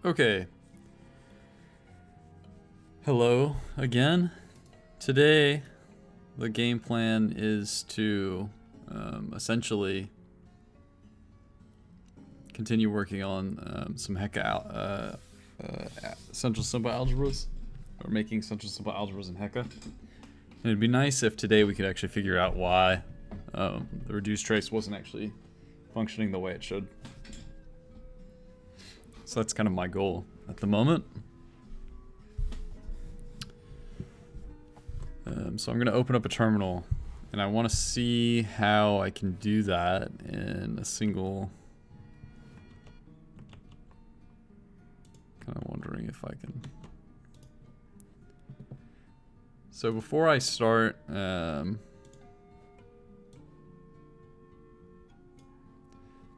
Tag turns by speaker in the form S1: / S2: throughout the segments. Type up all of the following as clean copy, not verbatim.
S1: Okay. Hello again. Today, the game plan is to essentially continue working on some Hecke central simple algebras, or making central simple algebras in Hecke. And it'd be nice if today we could actually figure out why the reduced trace wasn't actually functioning the way it should. So that's kind of my goal at the moment. So I'm going to open up a terminal, and I want to see how I can do that in a single... Kind of wondering if I can... So before I start...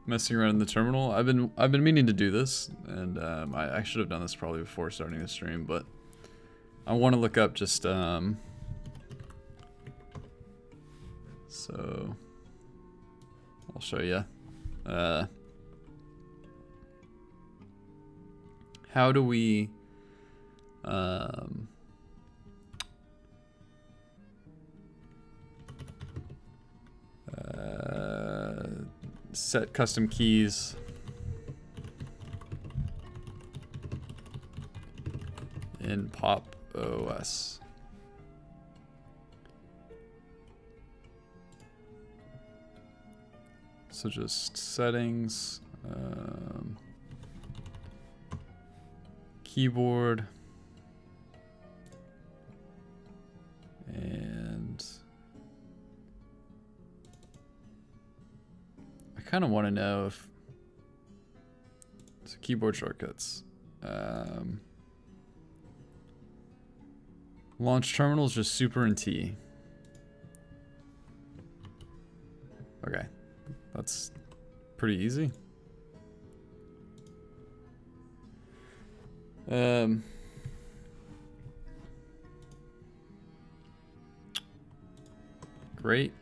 S1: messing around in the terminal, I've been meaning to do this, and I should have done this probably before starting the stream, but I want to look up just so I'll show you how do we set custom keys in Pop OS. So just settings, keyboard, and I kind of want to know if it's keyboard shortcuts. Launch terminal is just super and T. Okay, that's pretty easy. Great.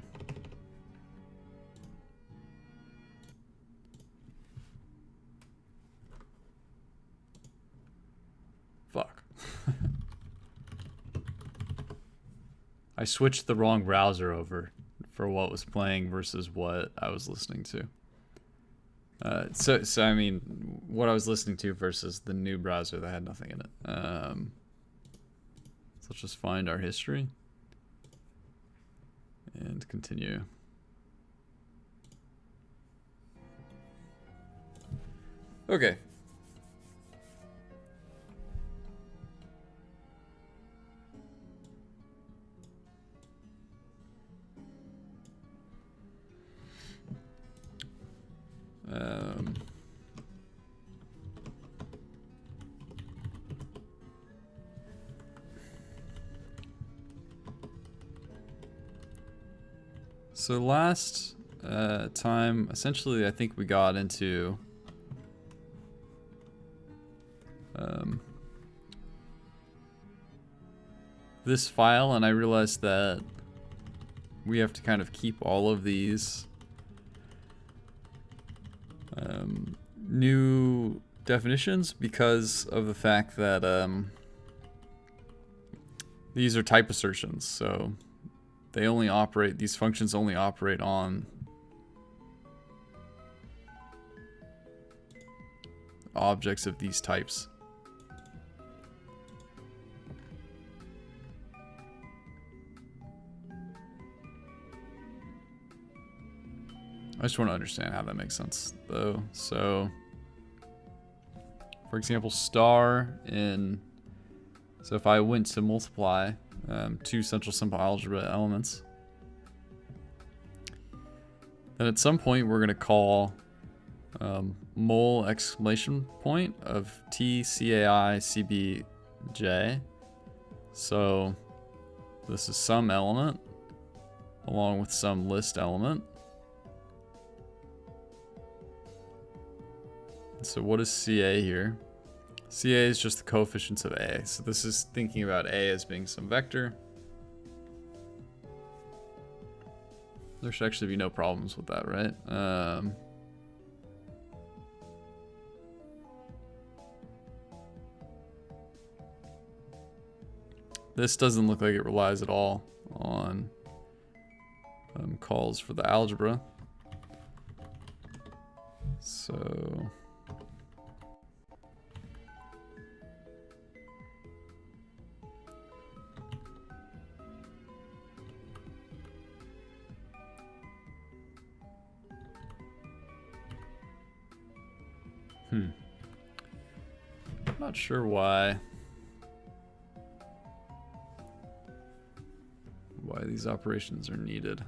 S1: Fuck. I switched the wrong browser over for what was playing versus what I was listening to. So I mean, what I was listening to versus the new browser that had nothing in it. So let's just find our history and continue. Okay. So last time, essentially, I think we got into this file, and I realized that we have to kind of keep all of these new definitions because of the fact that these are type assertions, so they only operate, these functions only operate on objects of these types. I just want to understand how that makes sense, though. So, for example, star in... So if I went to multiply two central simple algebra elements, then at some point we're going to call mul exclamation point of t cai cbj. So this is some element along with some list element. So what is CA here? CA is just the coefficients of A. So this is thinking about A as being some vector. There should actually be no problems with that, right? this doesn't look like it relies at all on calls for the algebra. So not sure why these operations are needed.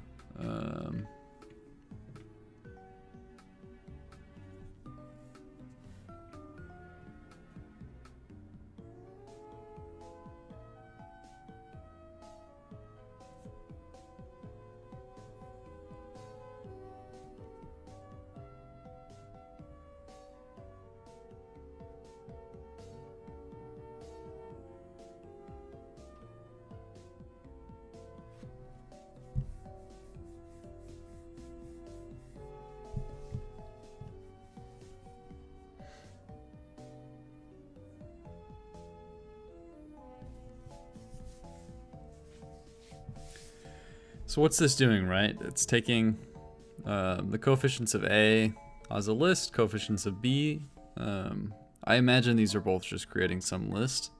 S1: So what's this doing, right? It's taking the coefficients of A as a list, coefficients of B. I imagine these are both just creating some list.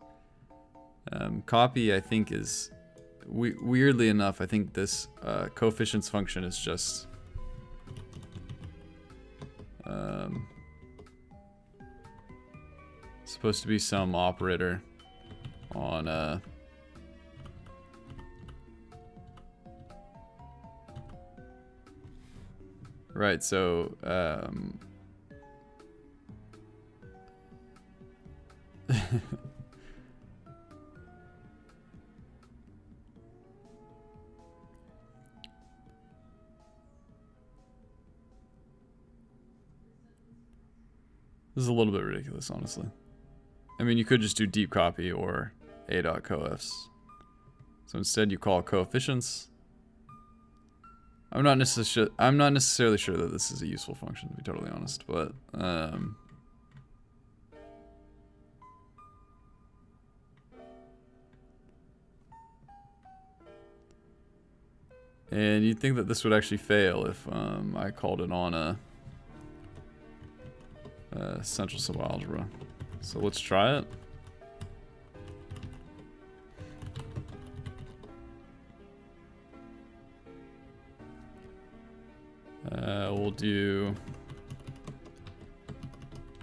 S1: Copy, I think, is, weirdly enough, I think this coefficients function is just supposed to be some operator on right, so this is a little bit ridiculous, honestly. I mean, you could just do deep copy or a.coefs. So instead you call coefficients. I'm not necessarily sure that this is a useful function, to be totally honest, but and you'd think that this would actually fail if I called it on a central simple algebra. So let's try it. We'll do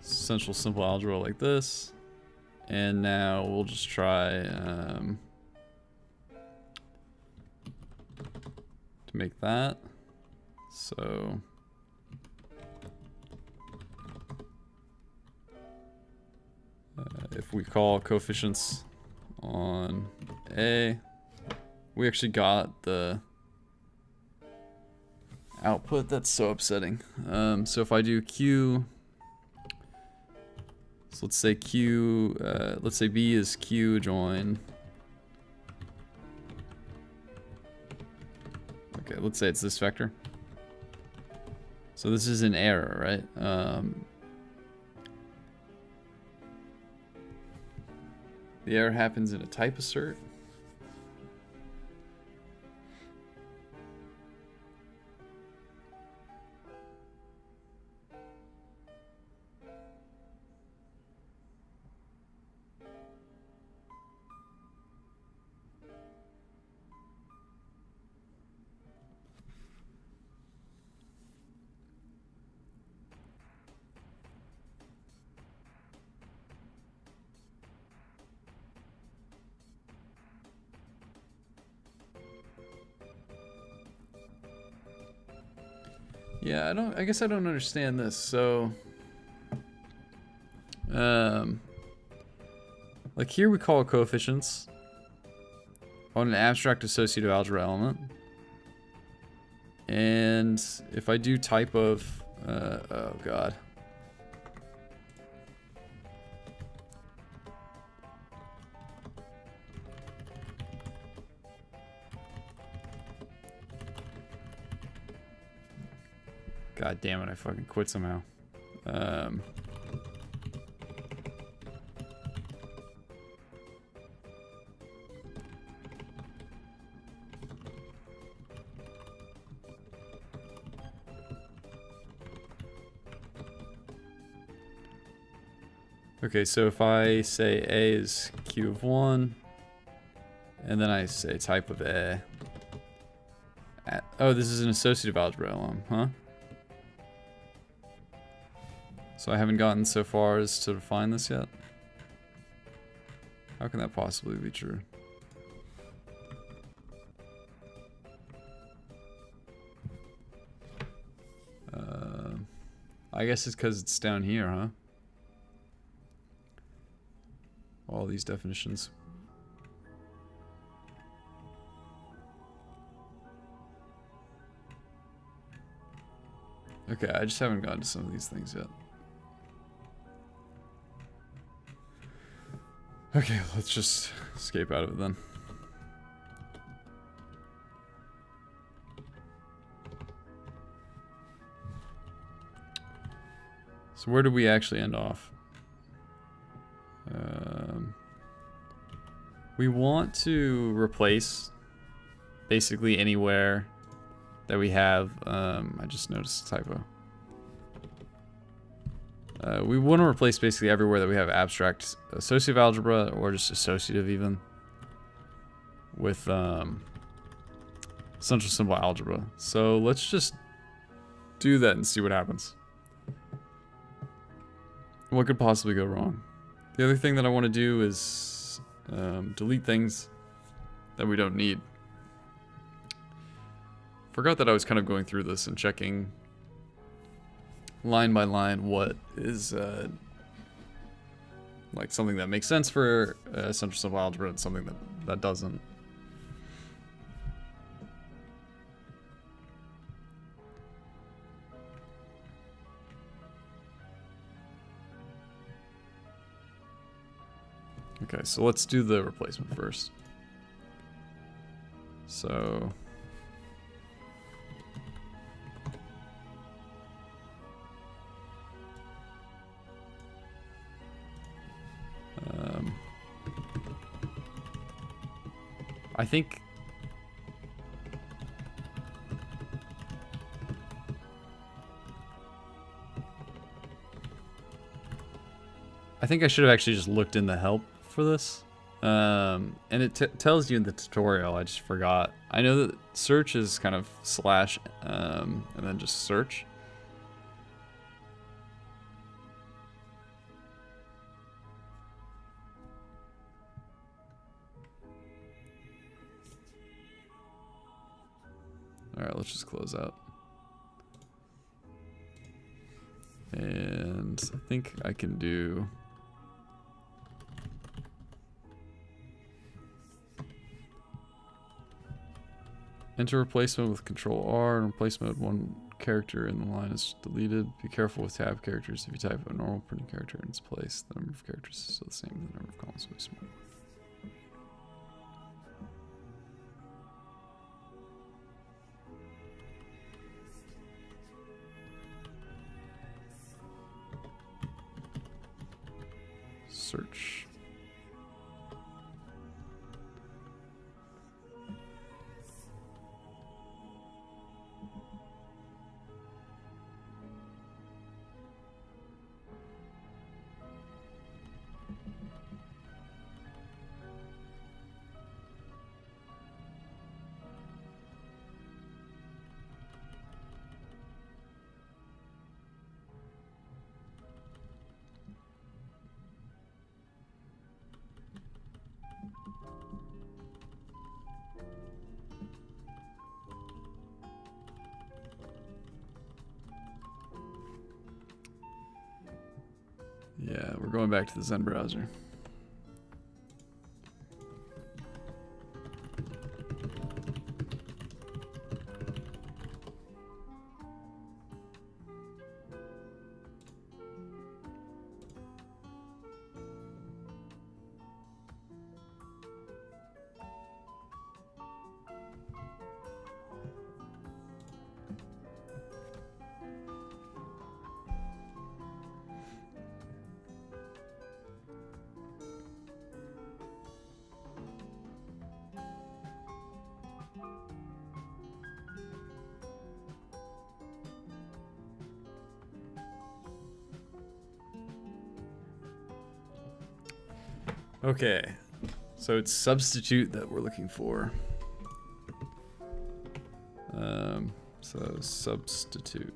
S1: central simple algebra like this, and now we'll just try to make that. So if we call coefficients on A, we actually got the output. That's so upsetting. So if I do Q, so let's say Q, let's say B is Q join. Okay, let's say it's this vector. So this is an error, right? The error happens in a type assert. Yeah, I guess I don't understand this. So, like here we call coefficients on an abstract associative algebra element. And if I do type of, oh God. God damn it, I fucking quit somehow. Okay, so if I say A is Q of 1, and then I say type of A. Oh, this is an associative algebra LM, huh? So I haven't gotten so far as to define this yet? How can that possibly be true? I guess it's because it's down here, huh? All these definitions. Okay, I just haven't gotten to some of these things yet. Okay, let's just escape out of it then. So where did we actually end off? We want to replace basically anywhere that we have. I just noticed a typo. We want to replace basically everywhere that we have abstract associative algebra or just associative even with central symbol algebra. So let's just do that and see what happens. What could possibly go wrong? The other thing that I want to do is delete things that we don't need. Forgot that I was kind of going through this and checking line by line what is like something that makes sense for central symbol algebra and something that doesn't. Okay, so let's do the replacement first. So I think I should have actually just looked in the help for this. And it tells you in the tutorial, I just forgot. I know that search is kind of slash and then just search. Alright, let's just close out. And I think I can do... enter replacement with Control R. In replace mode, one character in the line is deleted. Be careful with tab characters. If you type a normal printing character in its place, the number of characters is still the same. The number of columns will be smaller. Search. Yeah, we're going back to the Zen browser. Okay, so it's substitute that we're looking for. So substitute.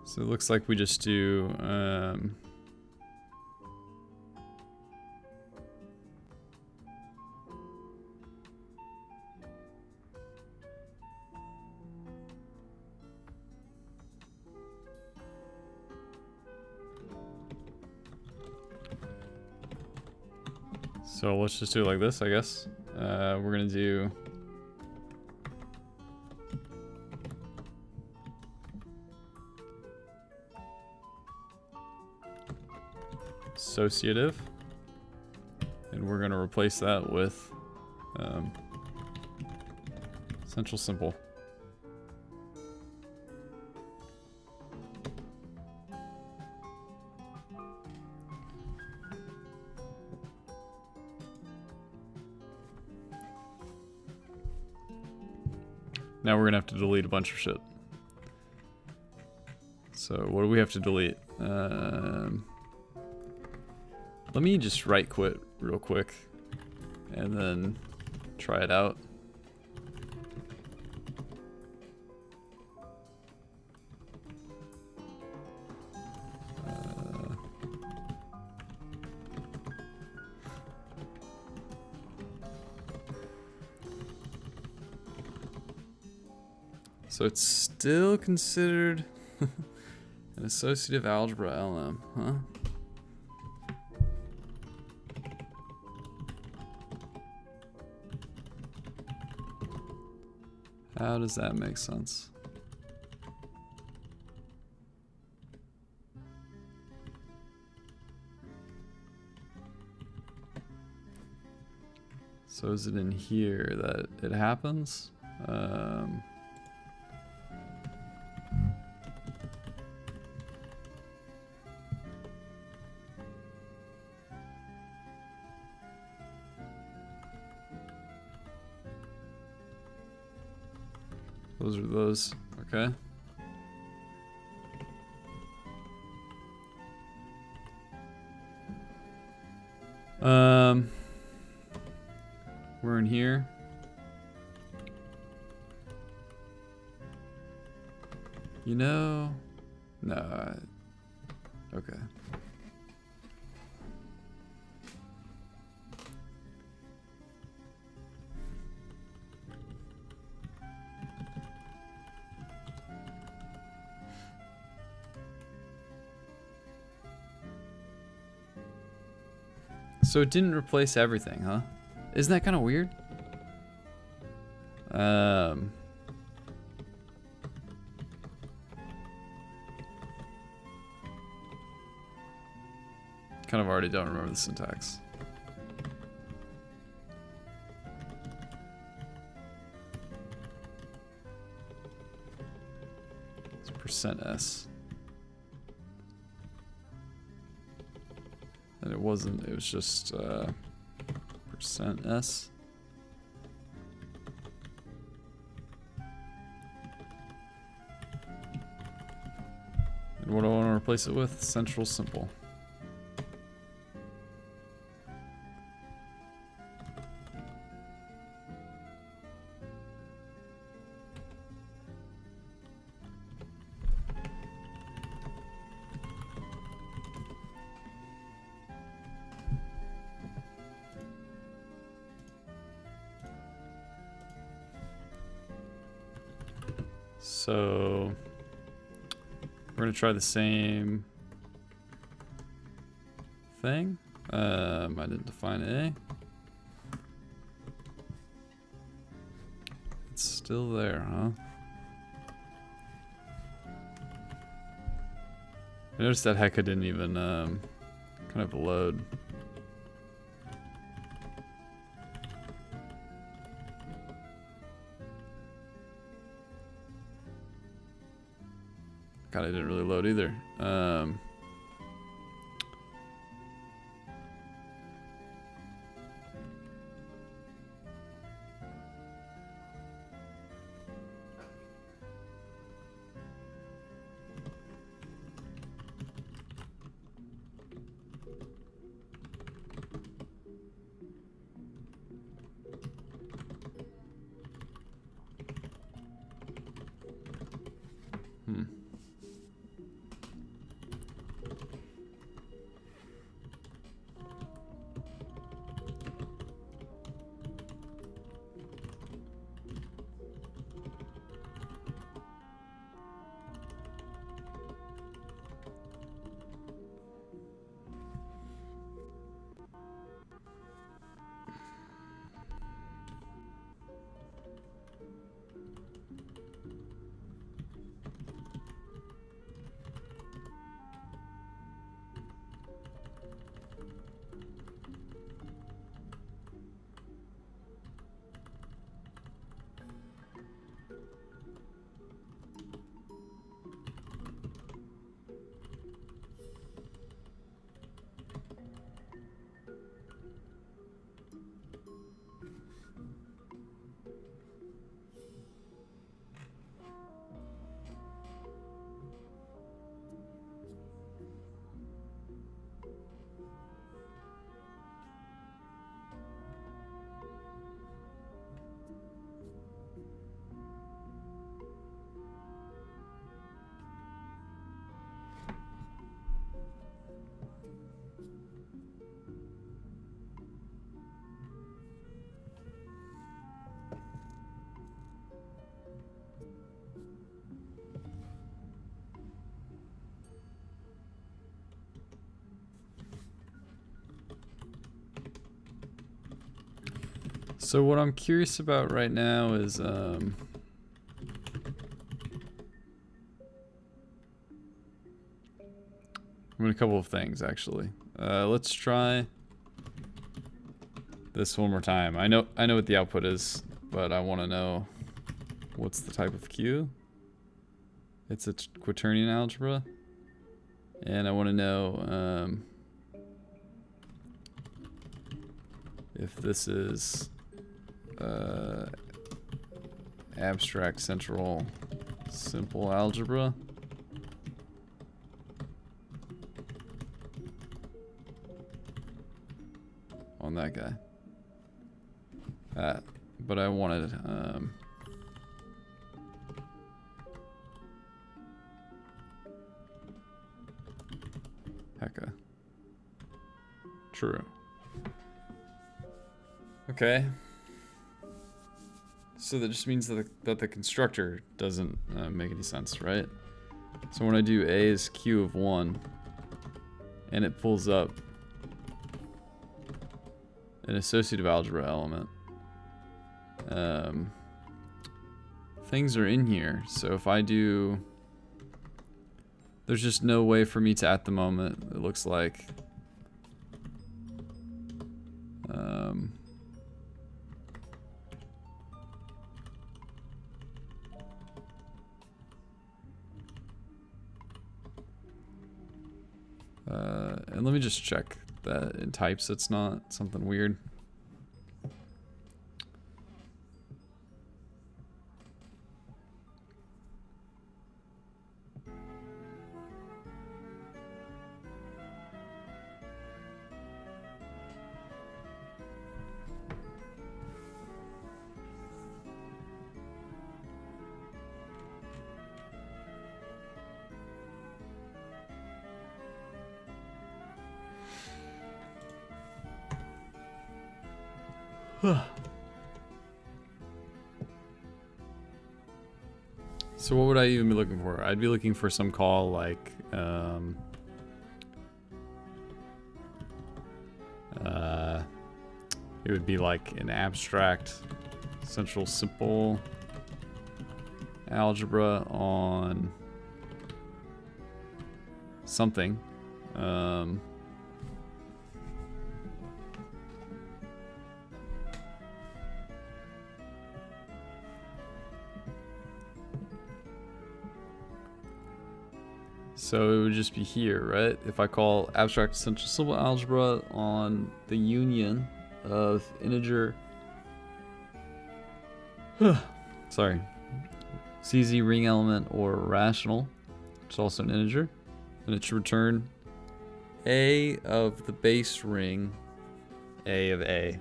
S1: So it looks like we just do so let's just do it like this, I guess. We're gonna do associative, and we're gonna replace that with central simple. Now we're gonna have to delete a bunch of shit. So what do we have to delete? Let me just right quit real quick and then try it out. So it's still considered an associative algebra LM, huh? How does that make sense? So is it in here that it happens? Those are those, okay. We're in here. You know, no, okay. So it didn't replace everything, huh? Isn't that kind of weird? Kind of already don't remember the syntax. It's %s. And it wasn't, it was just %s. And what do I want to replace it with? Central simple. So we're gonna try the same thing. I didn't define A. It's still there, huh? I noticed that Hecke didn't even kind of load. God, I didn't really load either. So what I'm curious about right now is I mean, a couple of things actually. Let's try this one more time. I know what the output is, but I want to know what's the type of Q. It's a quaternion algebra, and I want to know if this is abstract central simple algebra. On that guy. But I wanted Hecke. True. Okay. So that just means that the constructor doesn't make any sense, right? So when I do A is Q of 1, and it pulls up an associative algebra element, things are in here. So if I do, there's just no way for me to, at the moment, it looks like, and let me just check that in types it's not something weird. So what would I even be looking for? I'd be looking for some call like it would be like an abstract central simple algebra on something. So it would just be here, right? If I call abstract essential symbol algebra on the union of integer, sorry, CZ ring element or rational, which is also an integer, and it should return A of the base ring, A of A.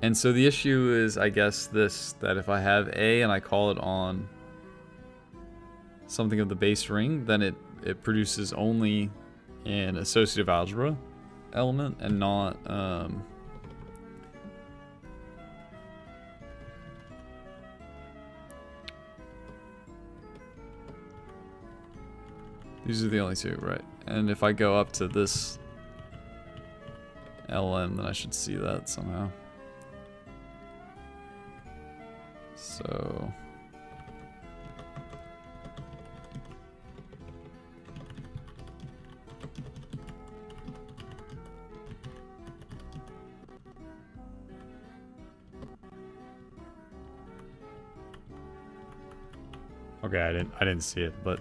S1: And so the issue is, I guess, this, that if I have A and I call it on something of the base ring, then it produces only an associative algebra element and not these are the only two, right? And if I go up to this LM, then I should see that somehow. So okay, I didn't see it, but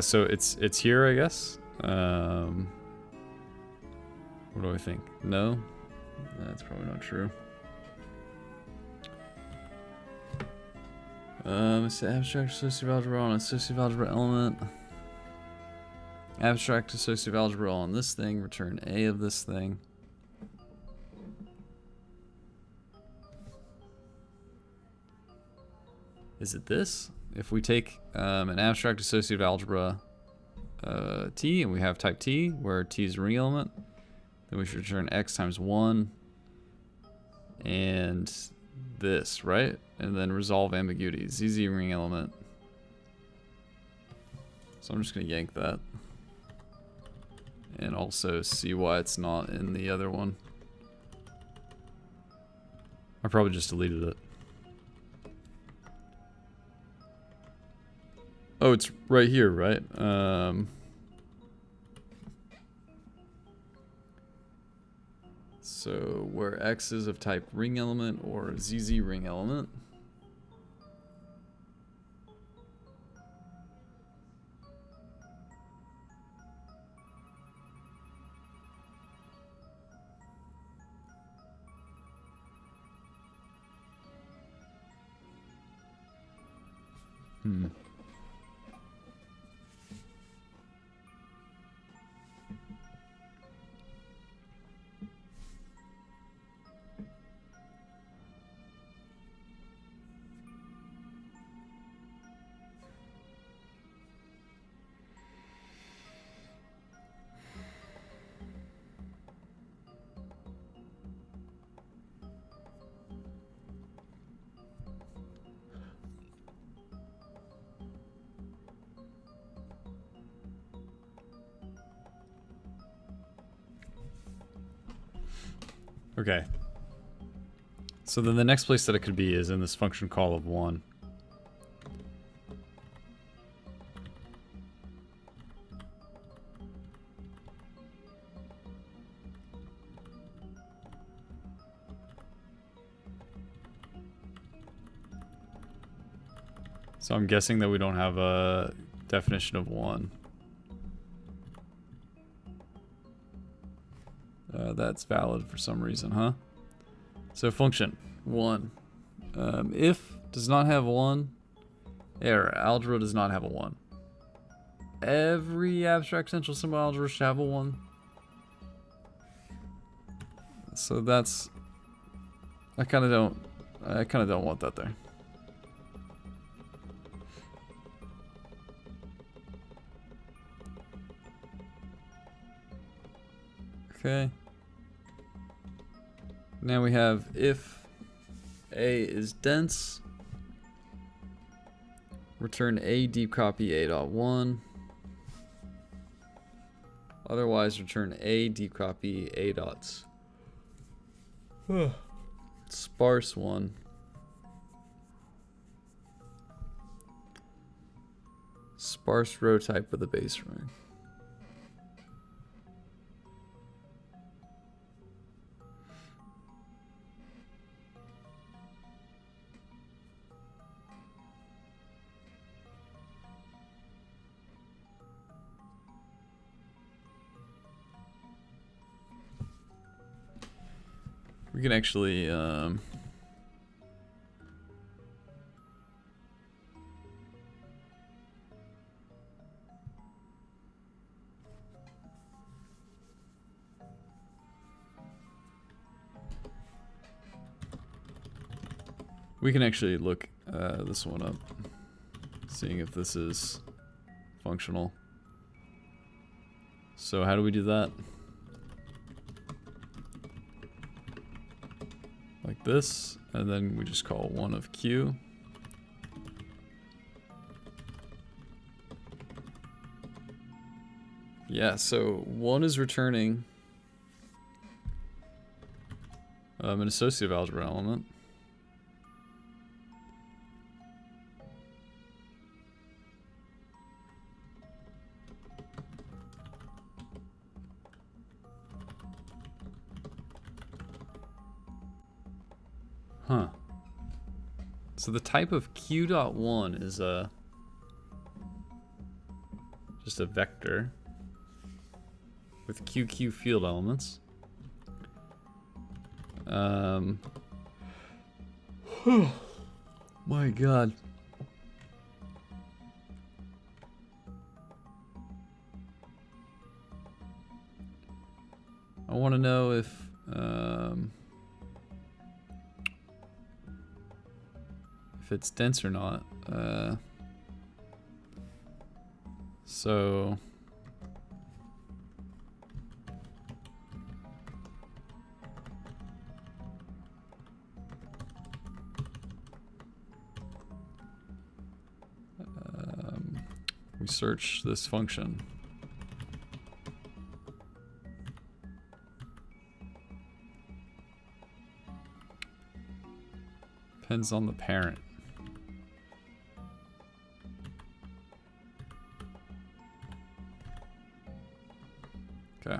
S1: so it's here, I guess. What do I think? No, that's probably not true. It's abstract associative algebra on associative algebra element. Abstract associative algebra on this thing, return A of this thing. Is it this? If we take an abstract associative algebra T and we have type T where T is a ring element, then we should return X times 1 and this, right? And then resolve ambiguity. ZZ ring element. So I'm just going to yank that. And also see why it's not in the other one. I probably just deleted it. Oh, it's right here, right? So where X is of type ring element or ZZ ring element. Okay. So then the next place that it could be is in this function call of 1. So I'm guessing that we don't have a definition of 1. That's valid for some reason, huh? So function 1. If does not have 1, error, algebra does not have a 1. Every abstract essential symbol algebra should have a 1. So that's, I kind of don't want that there. Okay. Now we have if A is dense, return A deep copy A.1. Otherwise, return A deep copy A dots. Sparse one. Sparse row type with a base ring. We can actually look this one up, seeing if this is functional. So how do we do that? Like this, and then we just call one of Q. Yeah, so one is returning an associative algebra element. Huh. So the type of Q.1 is just a vector with QQ field elements. My God. I want to know if it's dense or not. So we search this function. Depends on the parent. Okay.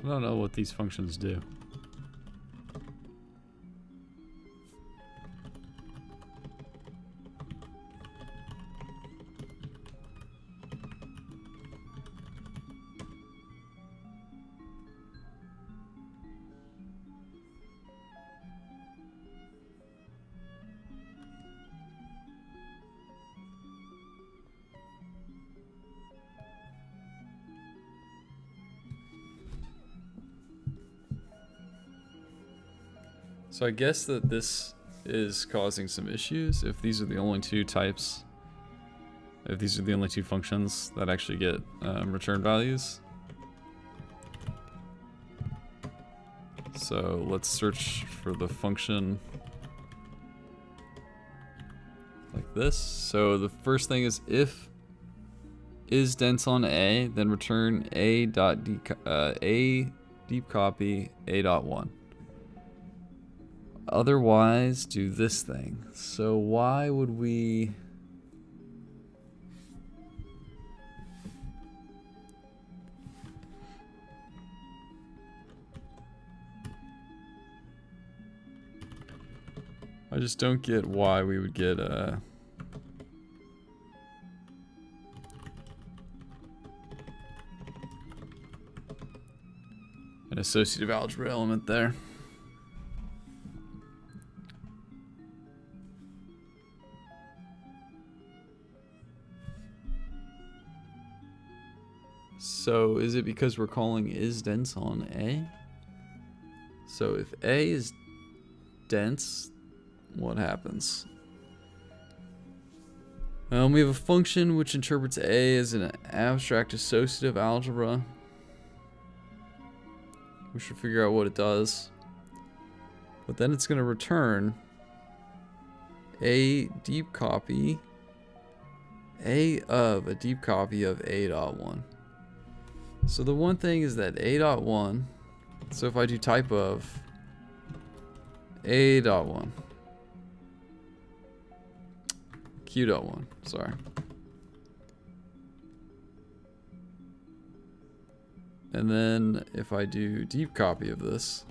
S1: I don't know what these functions do. So I guess that this is causing some issues if these are the only two types, if these are the only two functions that actually get return values. So let's search for the function like this. So the first thing is if is dense on A, then return A deep copy A.1. Otherwise, do this thing. So why would we... I just don't get why we would get an associative algebra element there. So is it because we're calling is dense on A? So if A is dense, what happens? We have a function which interprets A as an abstract associative algebra. We should figure out what it does. But then it's going to return a deep copy, A of a deep copy of A.1. So the one thing is that A.1, so if I do type of A.1, Q.1, sorry. And then if I do deep copy of this,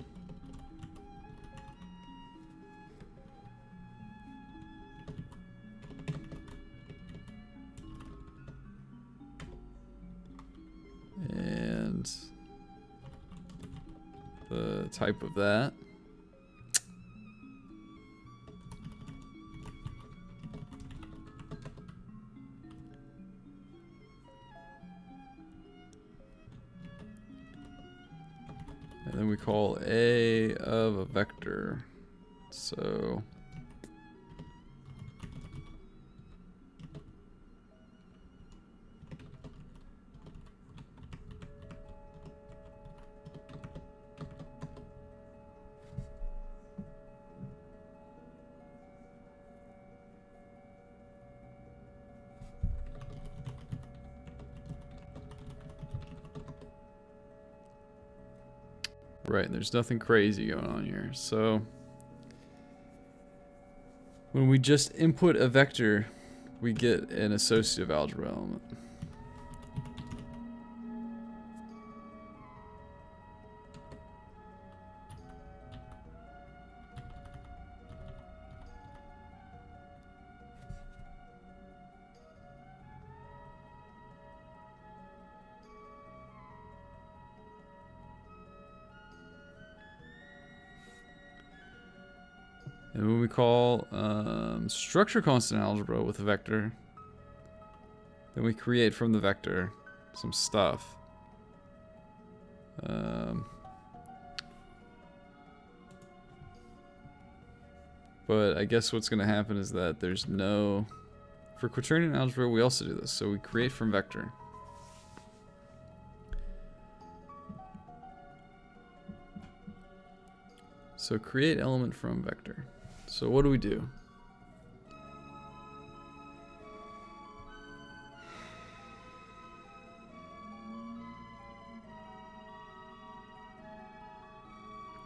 S1: and the type of that, and then we call A of a vector. So right, there's nothing crazy going on here. So when we just input a vector, we get an associative algebra element. And when we call structure constant algebra with a vector, then we create from the vector some stuff. But I guess what's going to happen is that there's no... For quaternion algebra, we also do this. So we create from vector. So create element from vector. So what do we do?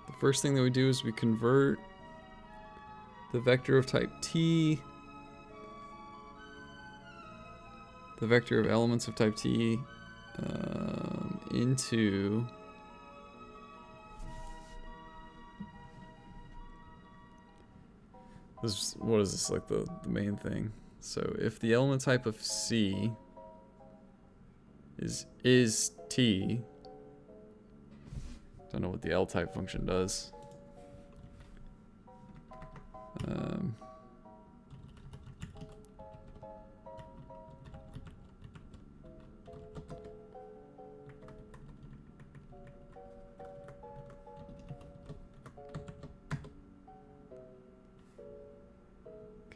S1: The first thing that we do is we convert the vector of type T, the vector of elements of type T, into this. What is this, like the main thing? So if the element type of C is T, don't know what the L type function does.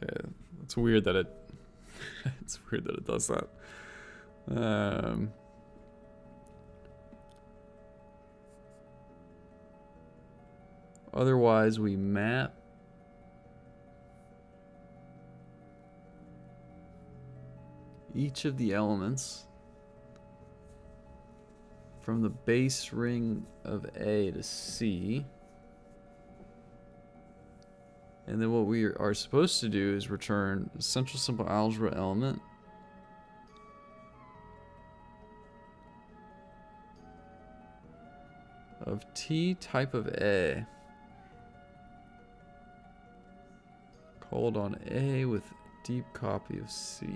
S1: Okay, it's weird that it it's weird that it does that. Otherwise, we map each of the elements from the base ring of A to C. And then what we are supposed to do is return a central simple algebra element of T type of A, called on A with deep copy of C.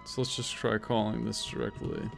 S1: So let's just try calling this directly.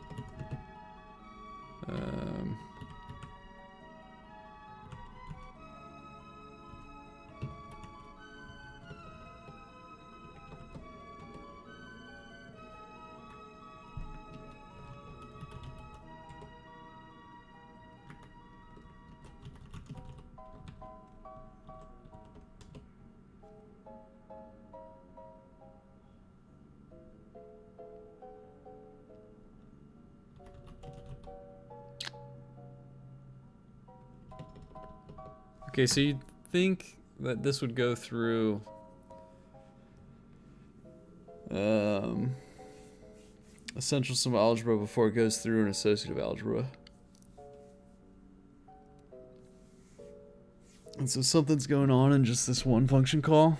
S1: Okay, so you'd think that this would go through essential sum algebra before it goes through an associative algebra. And so something's going on in just this one function call.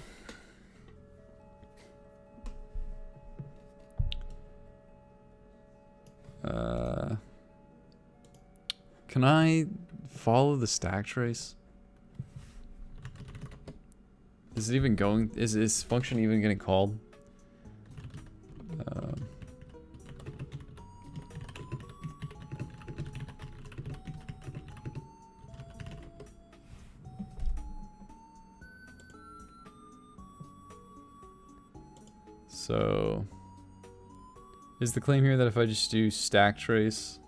S1: Can I follow the stack trace? Is it even going? Is this function even getting called? So, is the claim here that if I just do stack trace,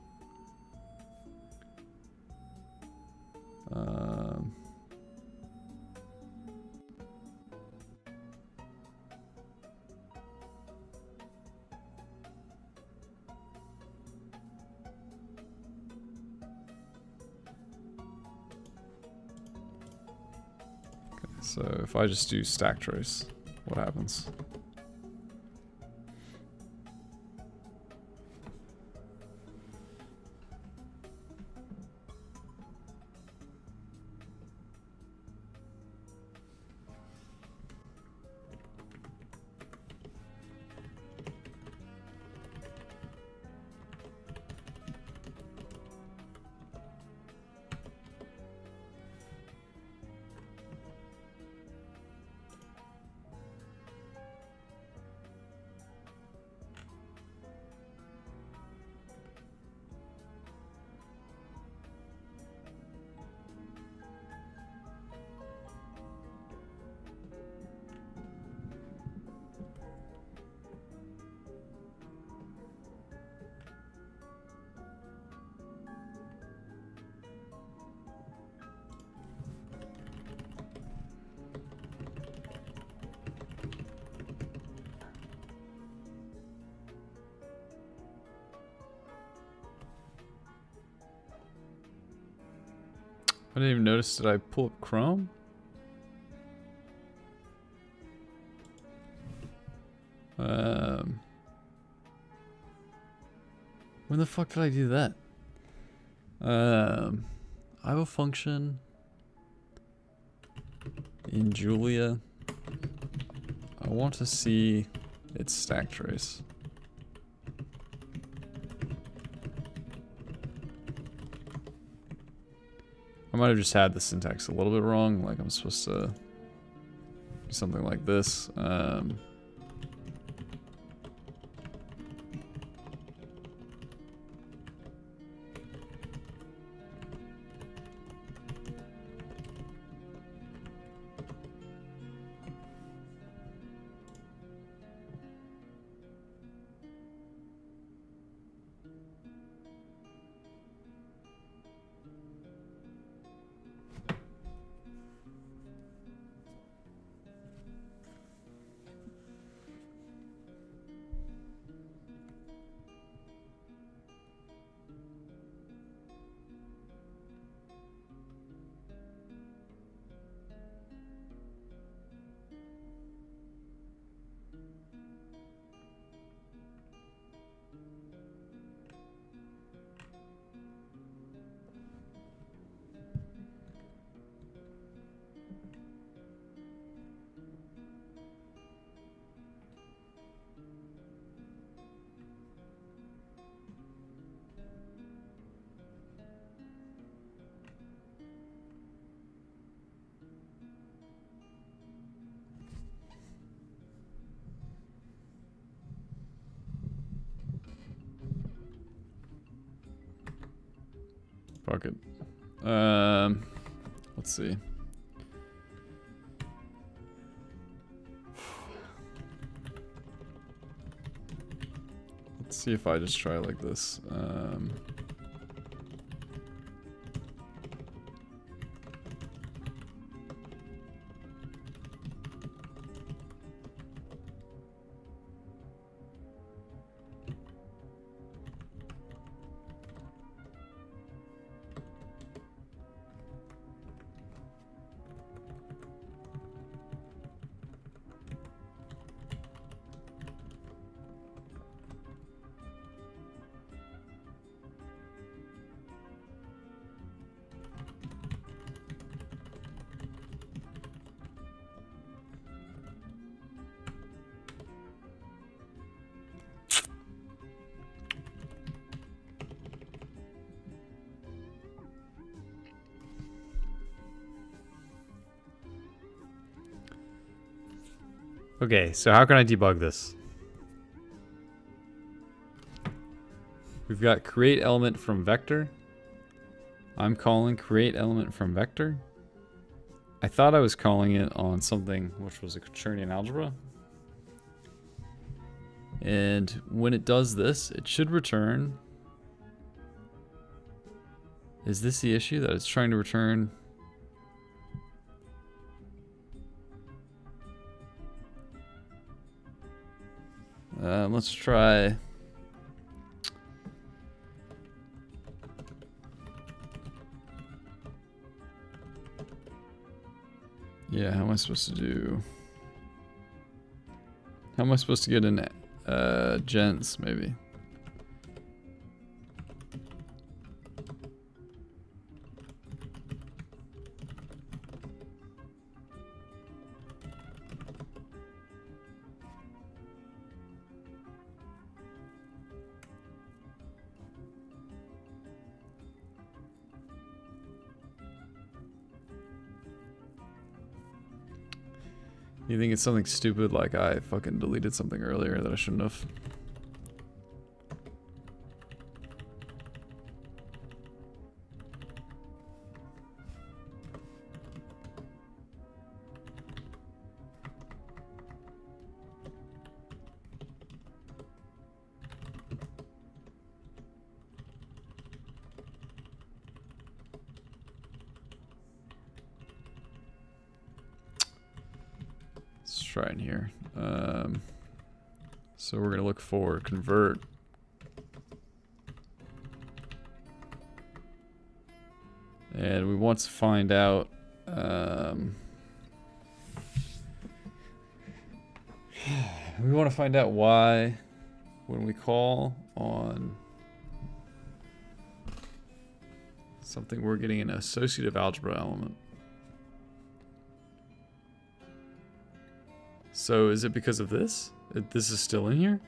S1: so if I just do stack trace, what happens? I didn't even notice. Did I pull up Chrome? When the fuck did I do that? I have a function in Julia. I want to see its stack trace. I might have just had the syntax a little bit wrong, like I'm supposed to do something like this. Fuck it. Let's see. Let's see if I just try like this. Okay, so how can I debug this? We've got create element from vector. I'm calling create element from vector. I thought I was calling it on something which was a quaternion algebra. And when it does this, it should return. Is this the issue that it's trying to return? Let's try. Yeah, how am I supposed to do? How am I supposed to get in gents, maybe? You think it's something stupid like I fucking deleted something earlier that I shouldn't have? Let's try in here. So we're gonna look for convert. And we want to find out we want to find out why when we call on something we're getting an associative algebra element. So is it because of this? This is still in here?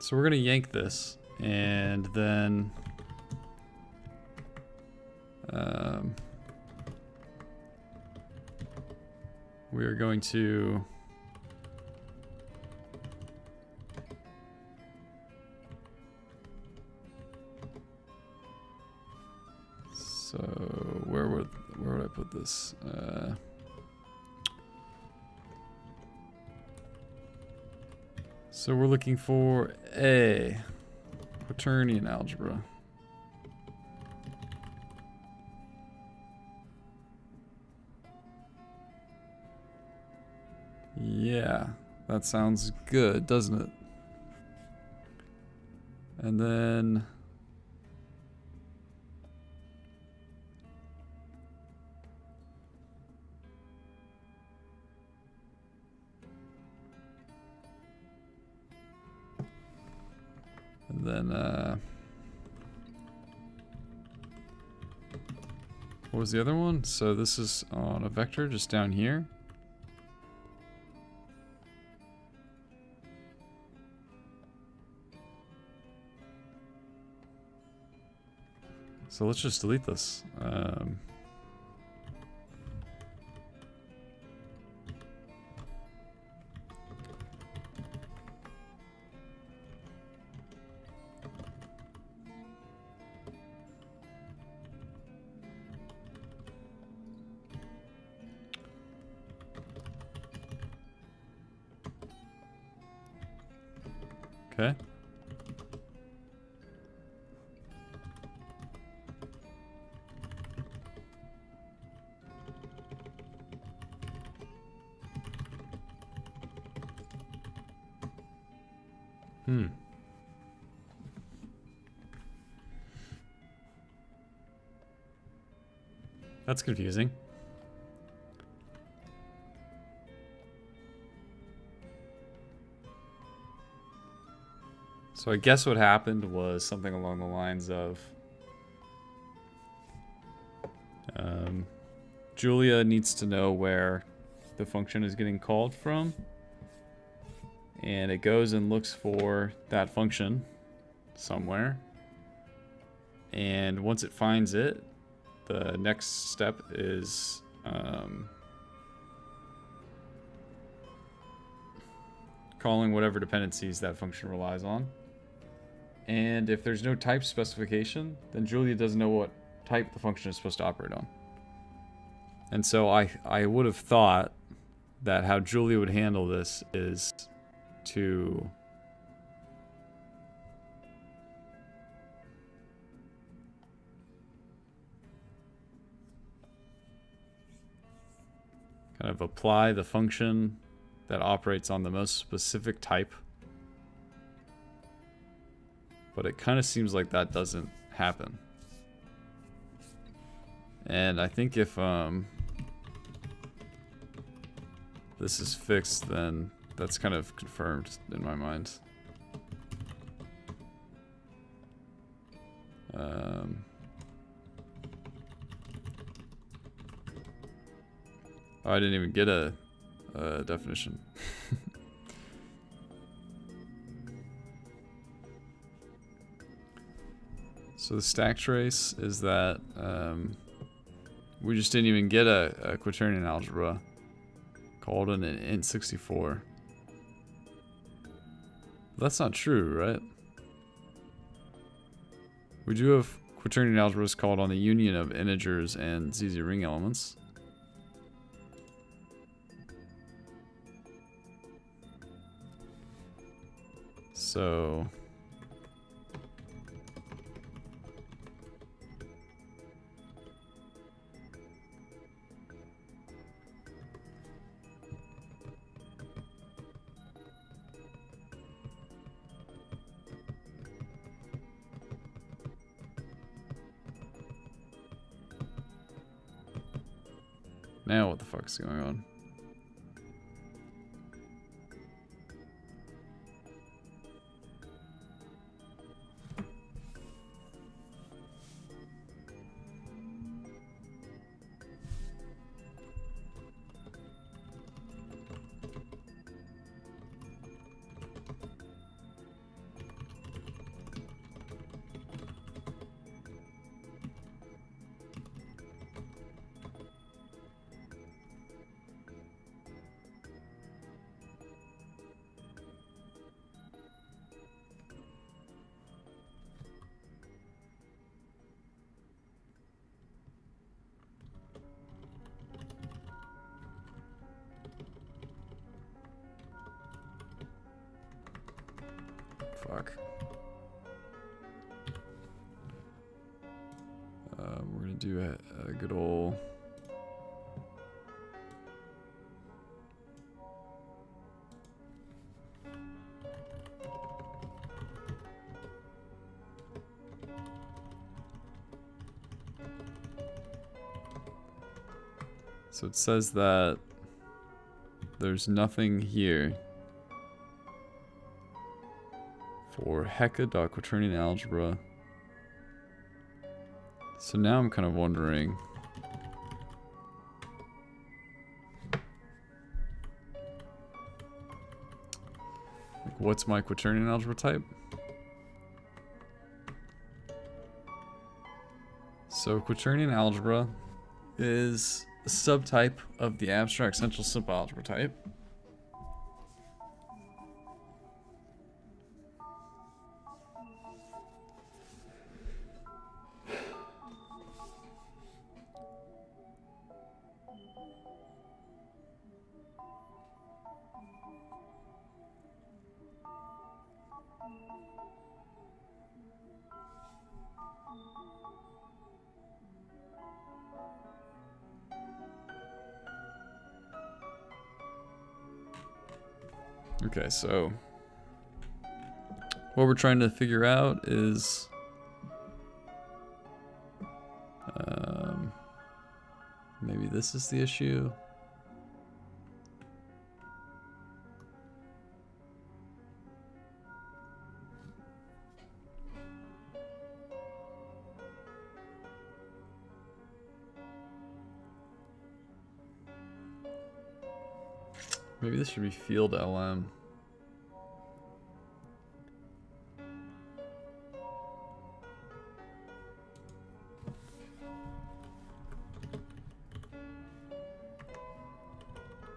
S1: So we're gonna yank this, and then we are going to where would I put this? So we're looking for a quaternion algebra. Yeah, that sounds good, doesn't it? And then... what was the other one? So this is on a vector just down here. So let's just delete this. Okay. That's confusing. So I guess what happened was something along the lines of Julia needs to know where the function is getting called from, and it goes and looks for that function somewhere, and once it finds it, the next step is calling whatever dependencies that function relies on. And if there's no type specification, then Julia doesn't know what type the function is supposed to operate on. And so I would have thought that how Julia would handle this is to kind of apply the function that operates on the most specific type. But it kind of seems like that doesn't happen. And I think if this is fixed, then that's kind of confirmed in my mind. Oh, I didn't even get a definition. So the stack trace is that we just didn't even get a quaternion algebra called an int64. That's not true, right? We do have quaternion algebras called on the union of integers and ZZ ring elements. So now what the fuck's going on? Fuck. We're gonna do a good old So it says that there's nothing here for Hecke.quaternion algebra. So now I'm kind of wondering, like, what's my quaternion algebra type? So quaternion algebra is a subtype of the abstract central simple algebra type. Okay, so what we're trying to figure out is maybe this is the issue. Maybe this should be field LM.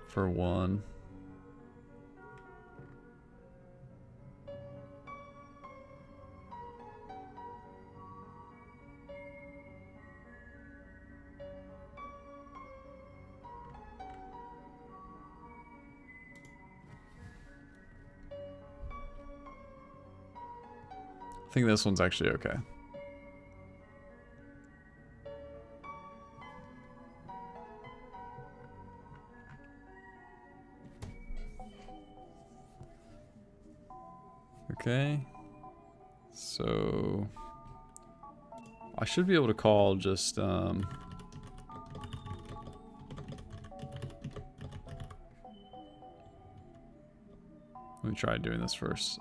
S1: For one. I think this one's actually okay. Okay. So I should be able to call just let me try doing this first.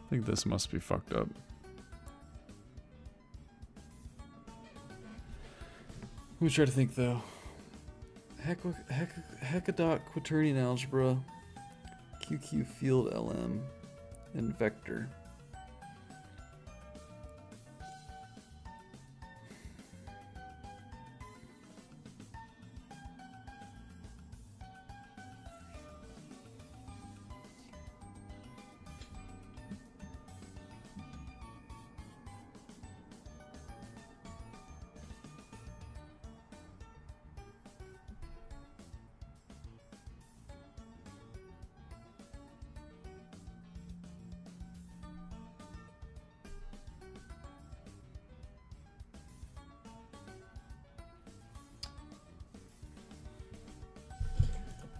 S1: I think this must be fucked up. Let me try to think though. Hecke.quaternion algebra, QQ field LM, and vector.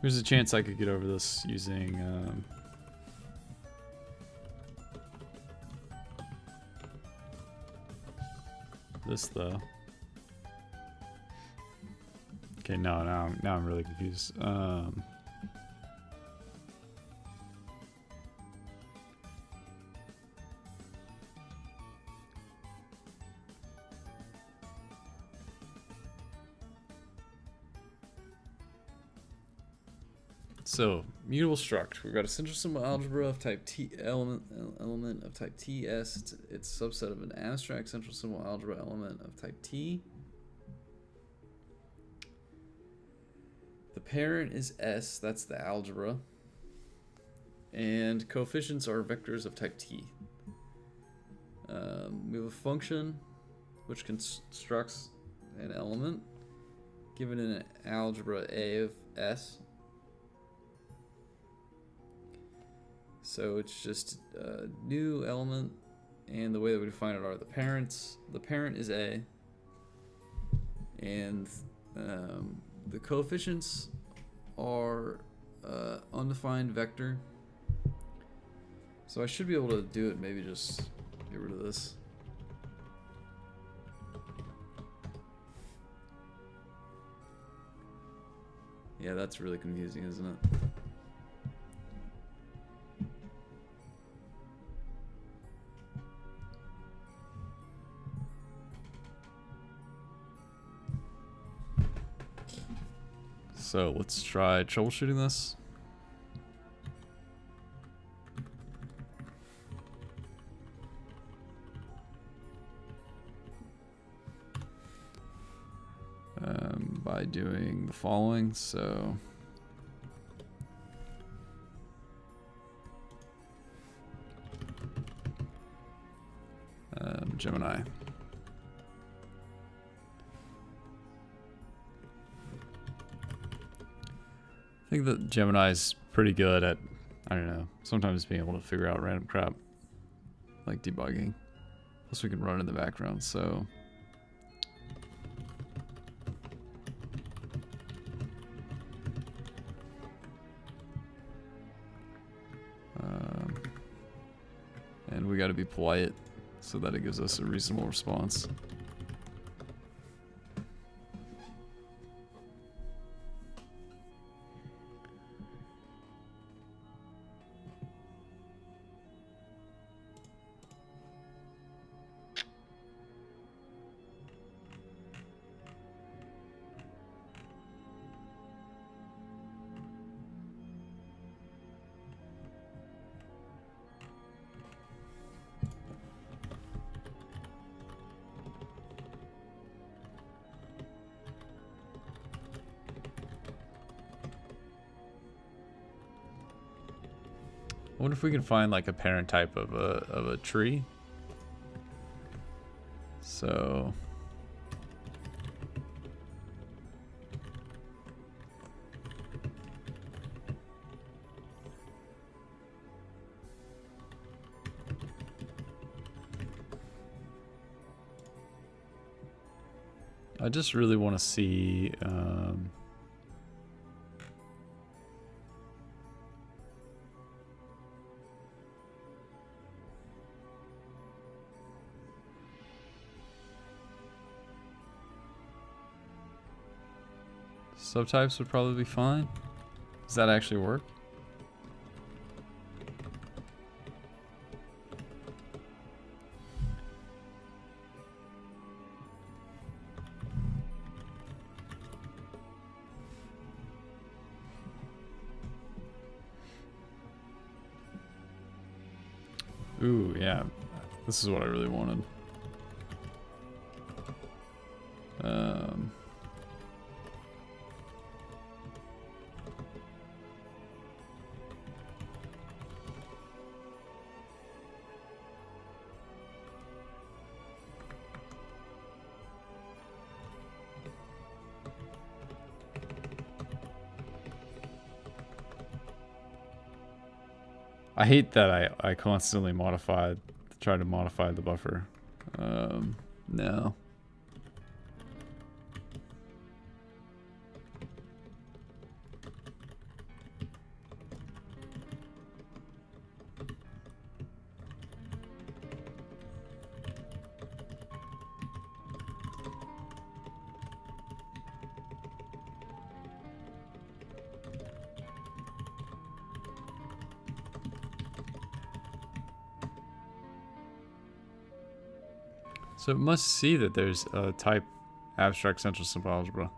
S1: There's a chance I could get over this using this though. Okay, now I'm really confused. So, mutable struct. We've got a central symbol algebra of type T element of type TS. It's a subset of an abstract central symbol algebra element of type T. The parent is S, that's the algebra. And coefficients are vectors of type T. We have a function which constructs an element given an algebra A of S. So it's just a new element, and the way that we define it are the parents. The parent is A, and the coefficients are undefined vector. So I should be able to do it, maybe just get rid of this. Yeah, that's really confusing, isn't it? So let's try troubleshooting this. By doing the following. So Gemini. I think that Gemini is pretty good at, I don't know, sometimes being able to figure out random crap, like debugging. Plus we can run in the background, so. And we gotta be polite so that it gives us a reasonable response. I wonder if we can find like a parent type of a tree. So I just really want to see subtypes would probably be fine. Does that actually work? Ooh, yeah. This is what I really wanted. I hate that I constantly try to modify the buffer. No. So it must see that there's a type abstract central simple algebra.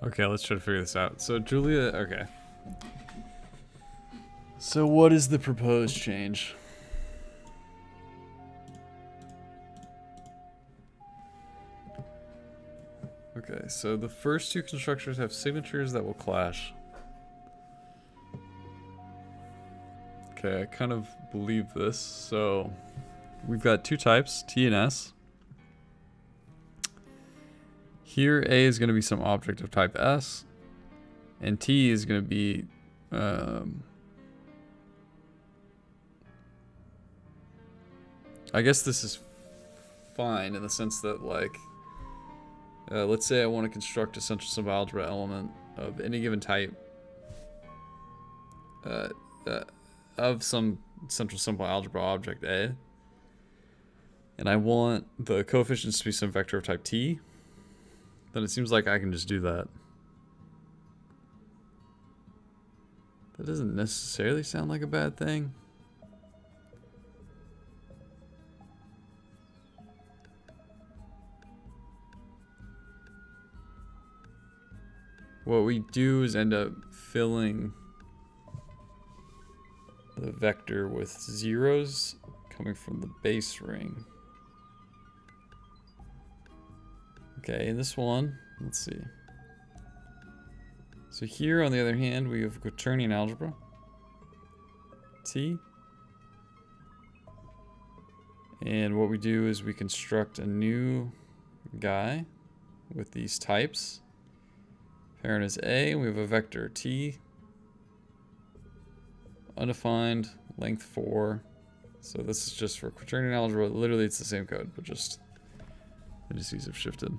S1: Okay, let's try to figure this out. So Julia, okay. So what is the proposed change? Okay, so the first two constructors have signatures that will clash. Okay, I kind of believe this. So we've got two types, T and S. Here, A is going to be some object of type S, and T is going to be I guess this is fine in the sense that, like, let's say I want to construct a central symbol algebra element of any given type of some central symbol algebra object A, and I want the coefficients to be some vector of type T, then it seems like I can just do that. That doesn't necessarily sound like a bad thing. What we do is end up filling the vector with zeros coming from the base ring. Okay, in this one, let's see. So here, on the other hand, we have quaternion algebra, T. And what we do is we construct a new guy with these types. Parent is A, we have a vector T, undefined, length 4. So this is just for quaternion algebra. Literally, it's the same code, but just the indices have shifted.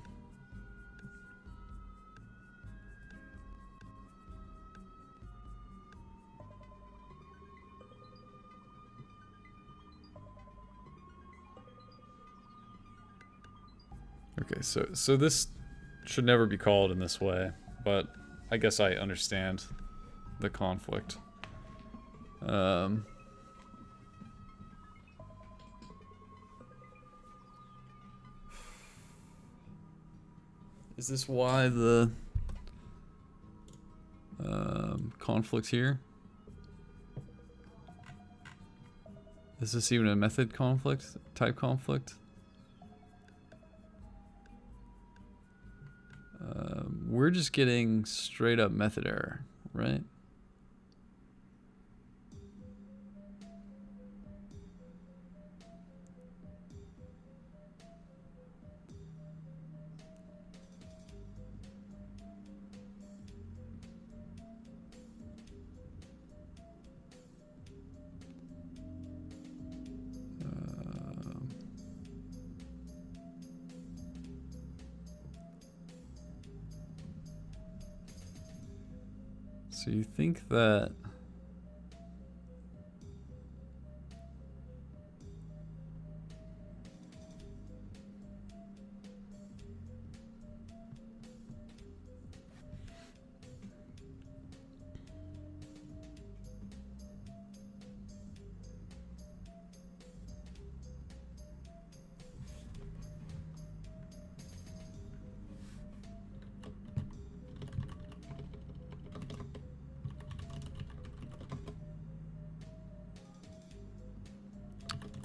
S1: Okay, so this should never be called in this way, but I guess I understand the conflict. Is this why the conflict here? Is this even a method conflict, type conflict? We're just getting straight up method error, right? So you think that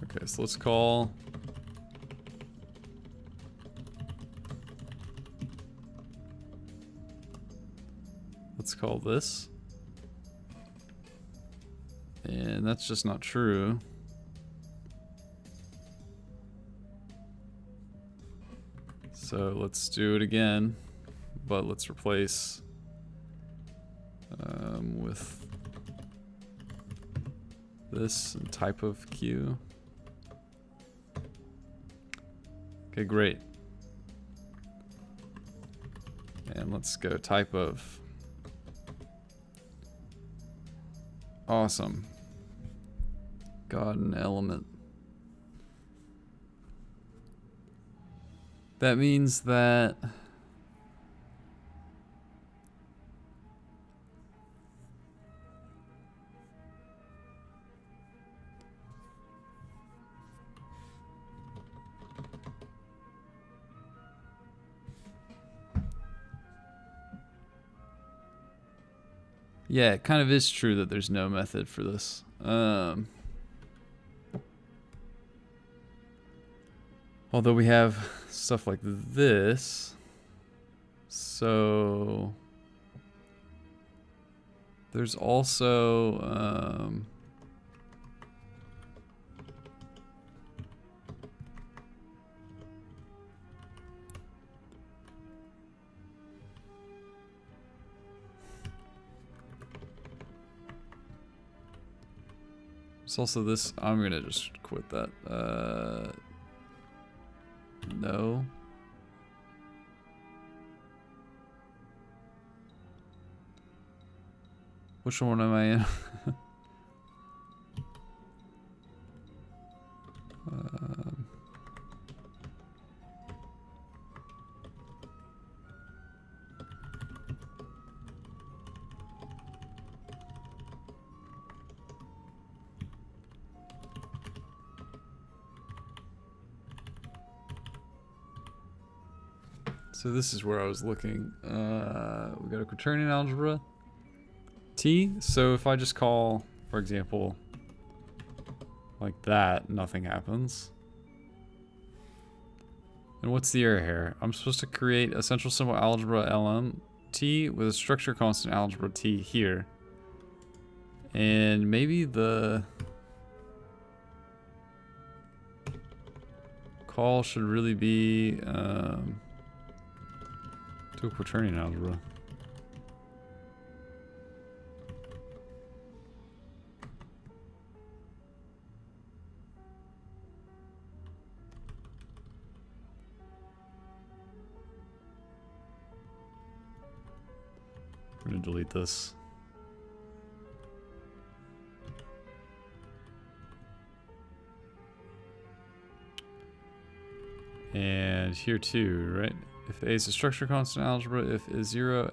S1: okay, so let's call this, and that's just not true. So let's do it again, but let's replace with this type of Q. Okay, great. And let's go type of. Awesome. Got an element. That means that Yeah, it kind of is true that there's no method for this. Although we have stuff like this. So there's also there's also this. I'm gonna just quit that. No. Which one am I in? So this is where I was looking. We got a quaternion algebra. T. So if I just call, for example, like that, nothing happens. And what's the error here? I'm supposed to create a central symbol algebra LM T with a structure constant algebra T here. And maybe the call should really be to a quaternion algebra. I'm gonna delete this. And here too, right? If A is a structure constant algebra, if is 0,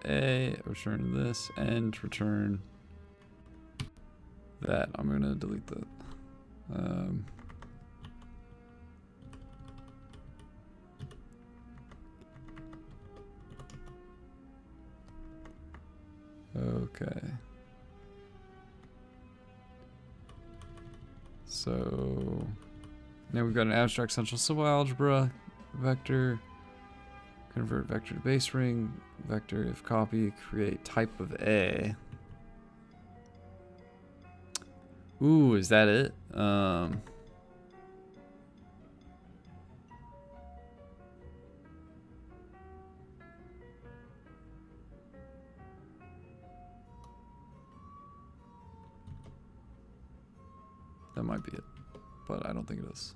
S1: A, return this, and return that. I'm gonna delete that. Okay. So now we've got an abstract central symbol algebra vector. Convert vector to base ring. Vector if copy, create type of A. Ooh, is that it? That might be it, but I don't think it is.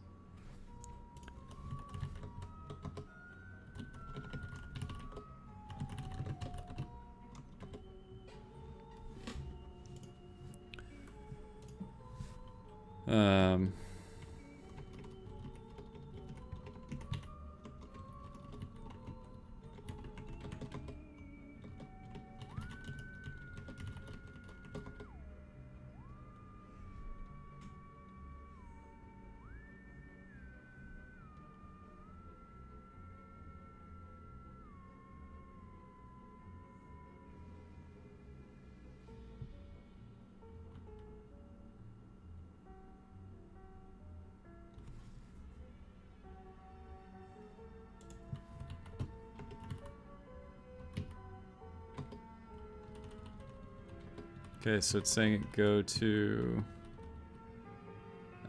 S1: Okay, so it's saying go to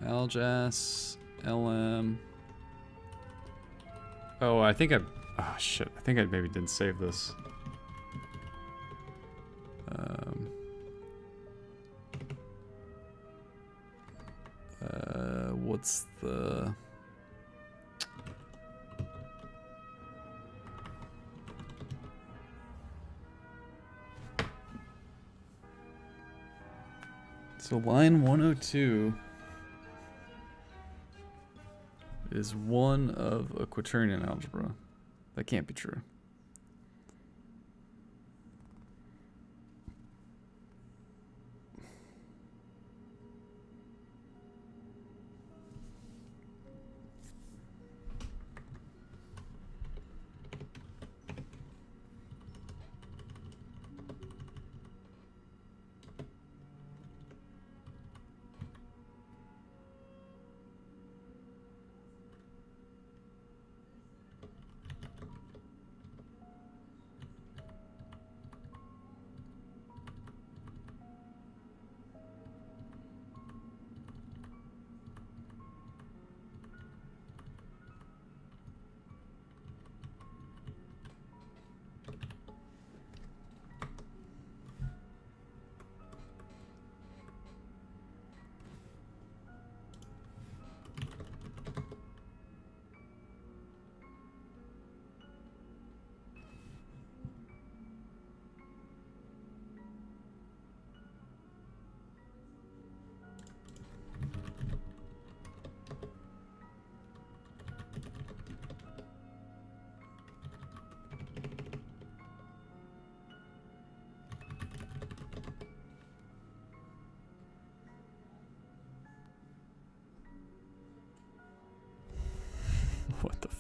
S1: aljas, lm. Oh, I think oh shit, I think I maybe didn't save this. What's the... So line 102 is one of a quaternion algebra. That can't be true.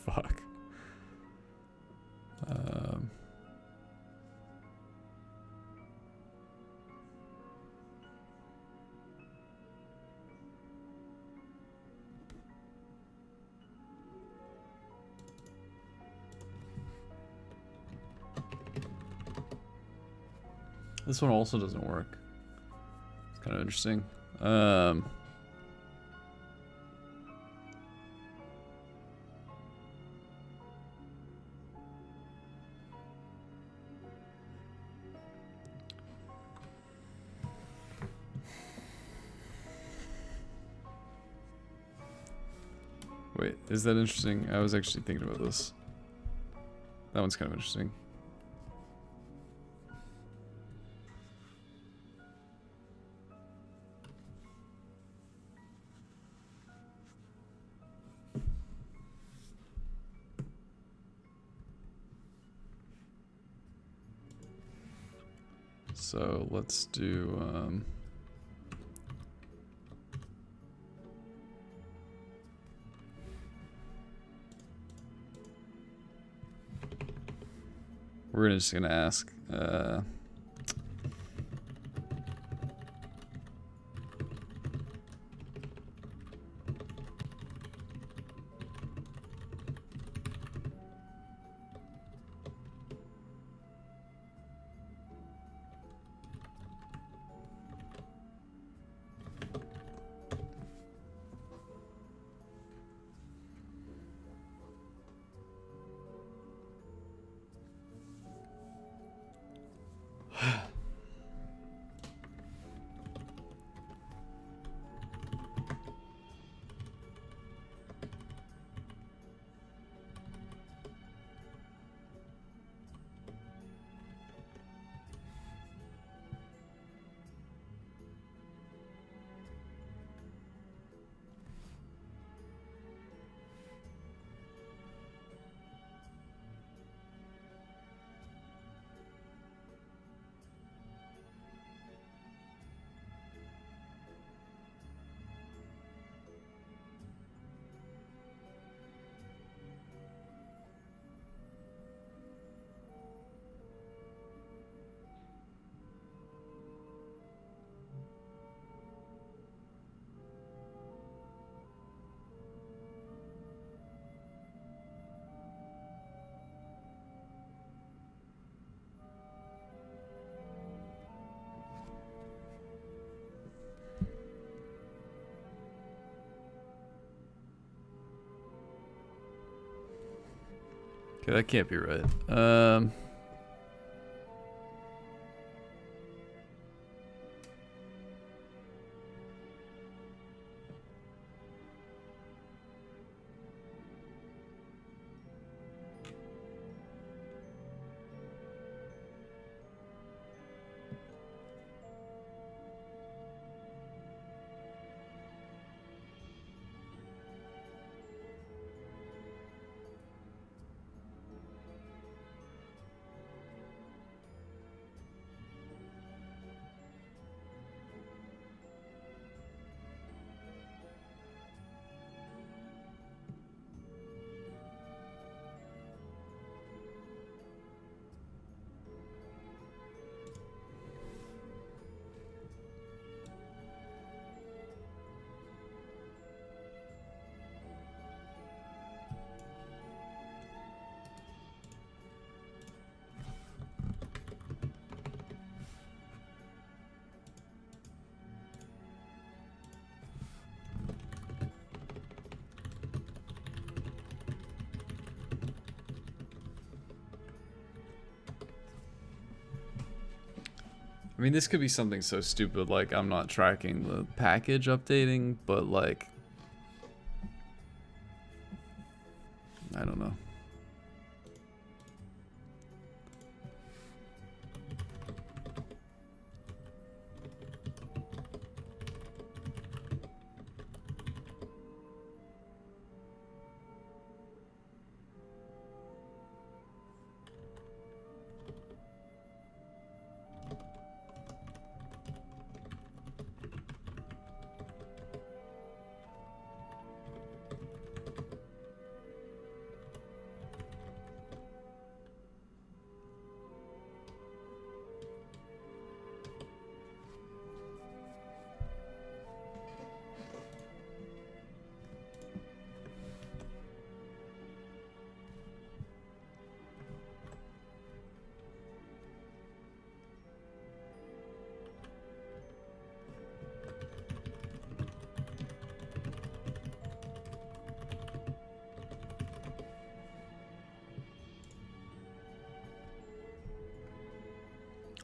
S1: fuck. This one also doesn't work. It's kind of interesting. Wait, is that interesting? I was actually thinking about this. That one's kind of interesting. So let's do we're just gonna ask okay, that can't be right. I mean, this could be something so stupid like I'm not tracking the package updating, but like, I don't know.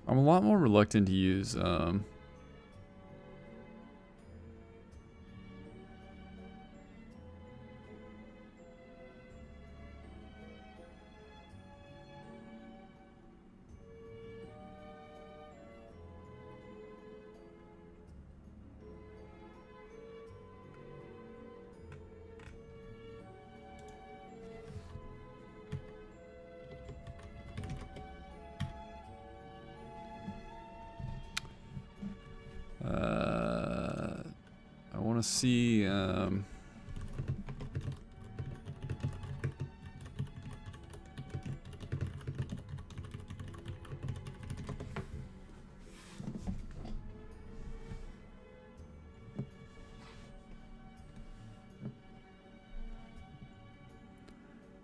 S1: I'm a lot more reluctant to use I want to see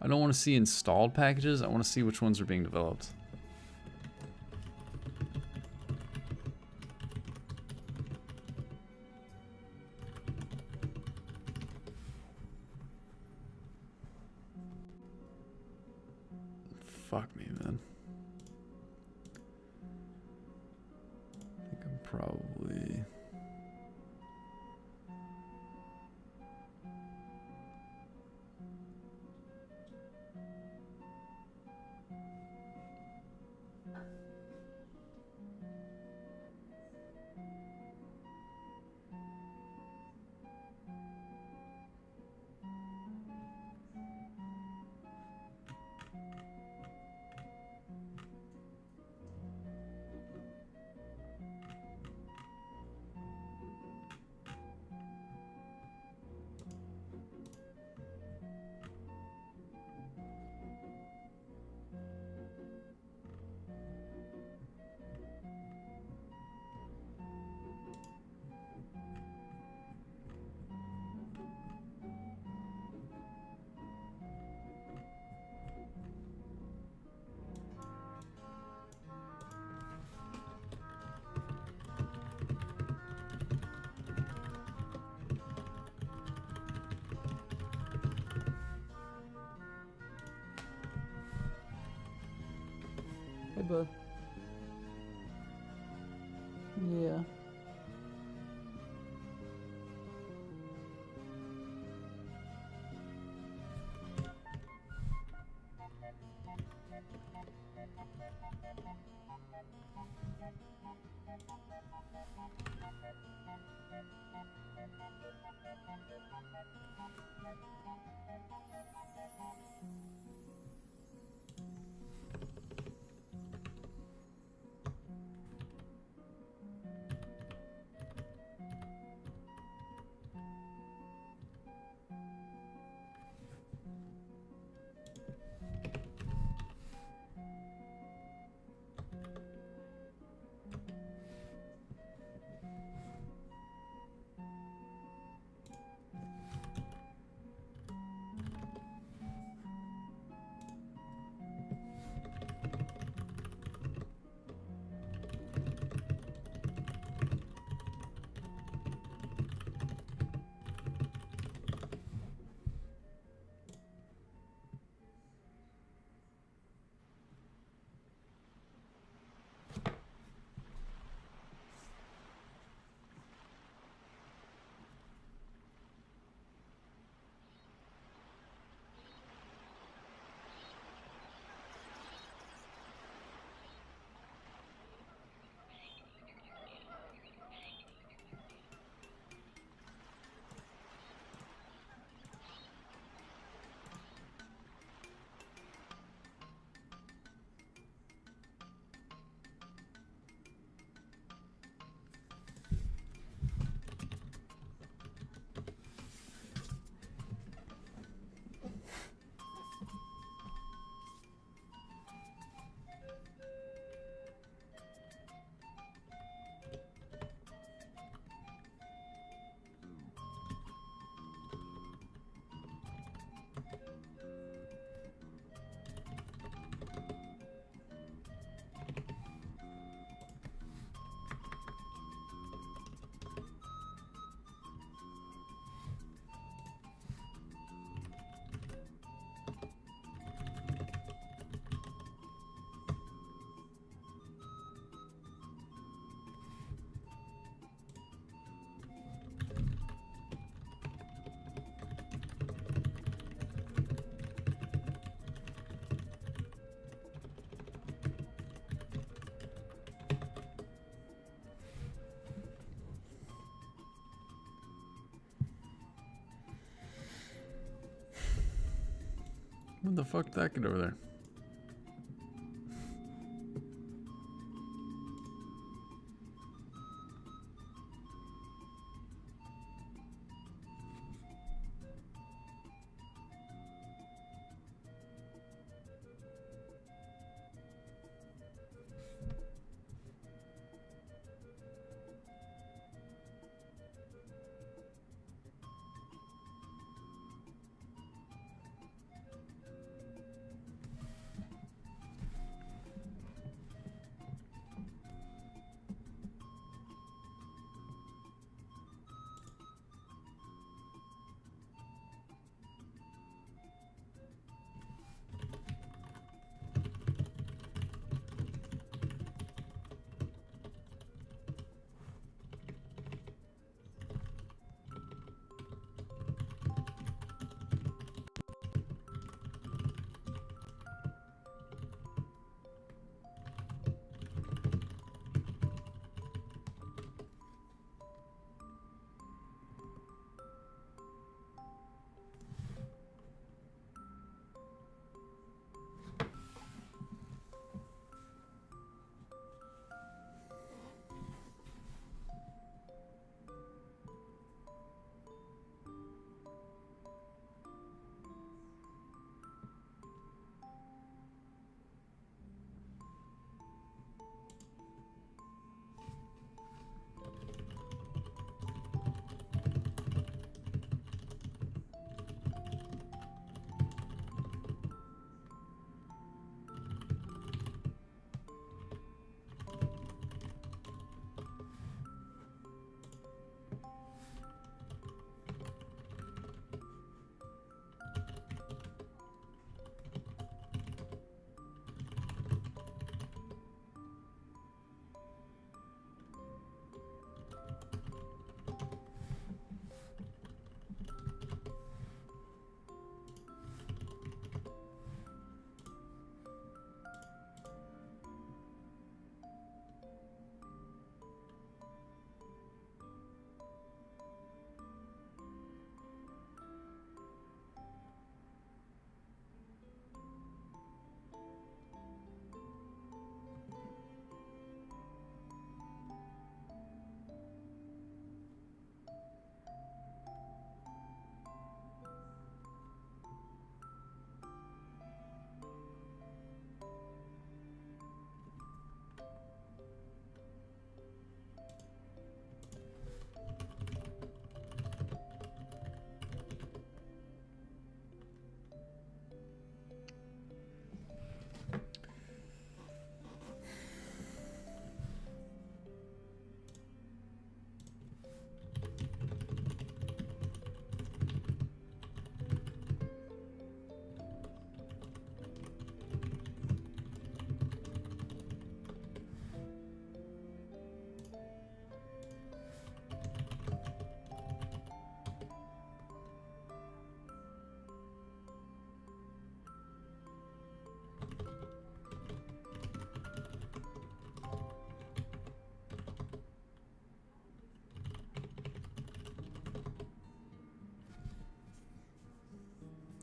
S1: I don't want to see installed packages. I want to see which ones are being developed. Fuck me, man. I think I'm probably...
S2: Hey, bud. Yeah.
S1: When the fuck did that get over there?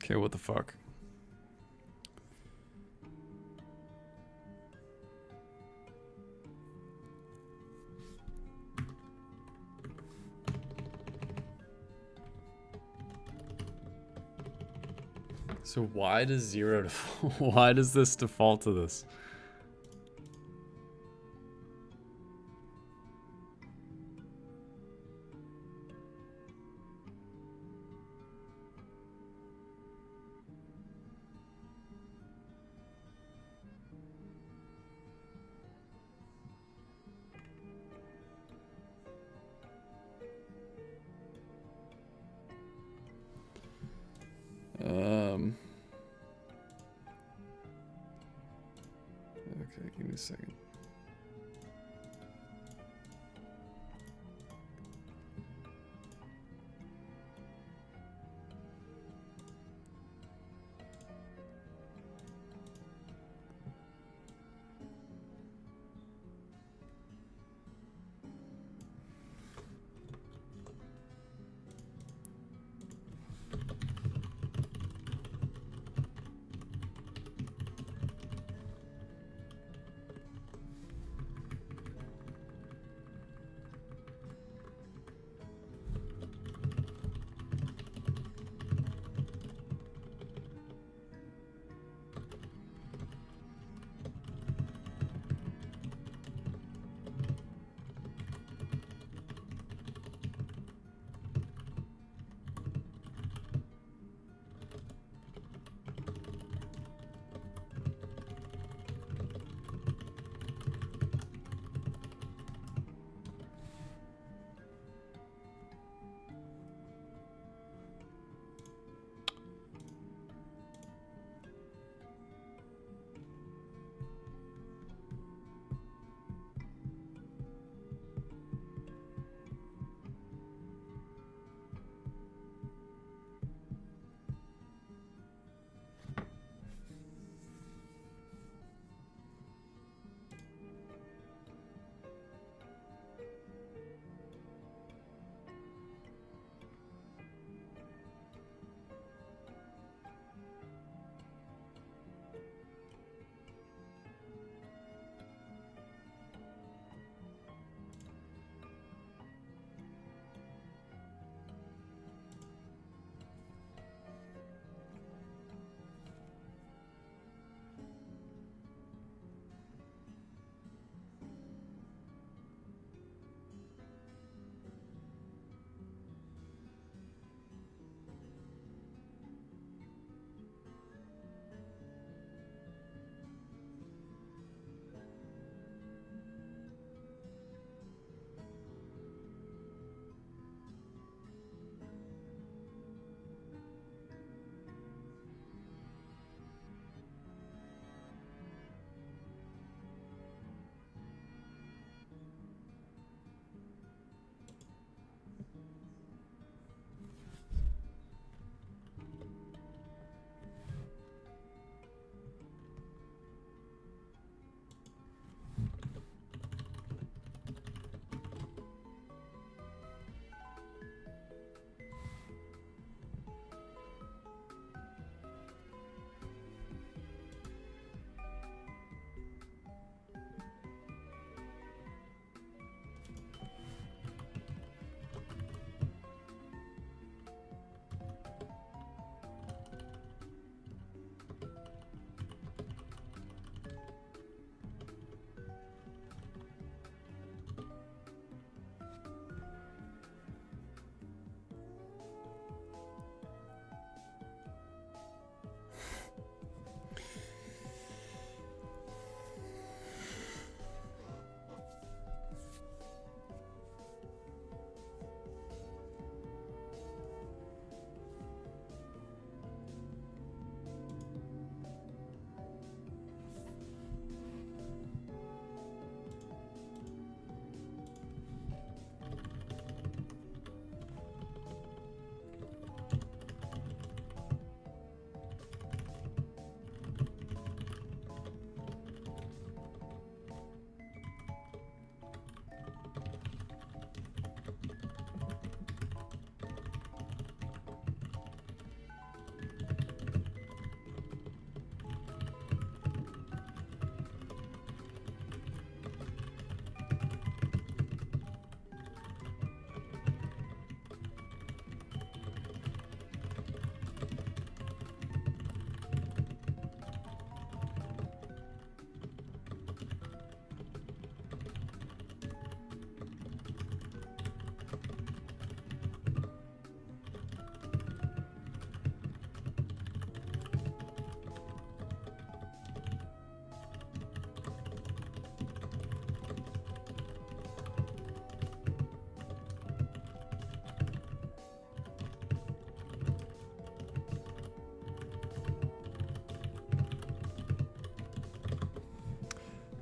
S1: Okay, what the fuck? So why does why does this default to this? Okay, give me a second.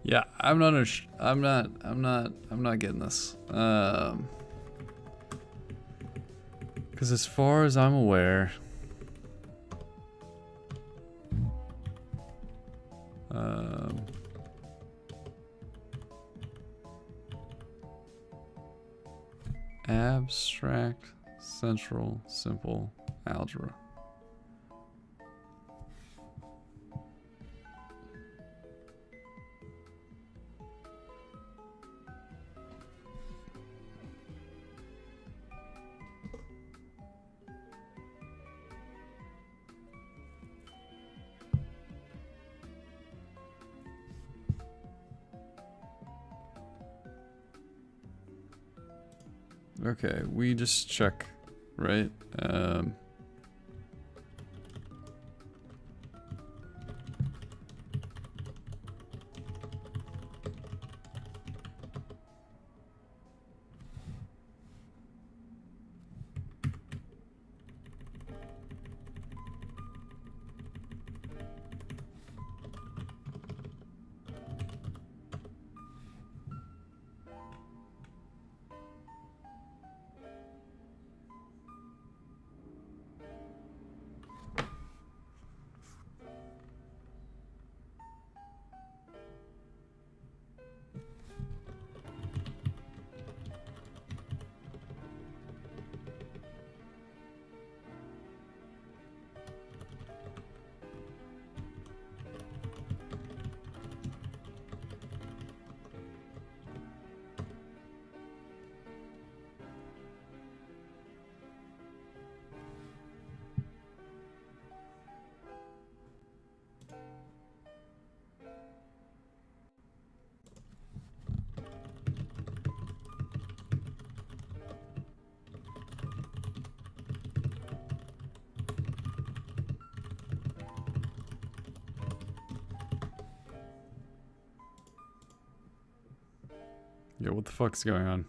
S1: Yeah, I'm not getting this. Because as far as I'm aware, abstract central simple algebra. Okay, we just check, right? Yeah, what the fuck's going on?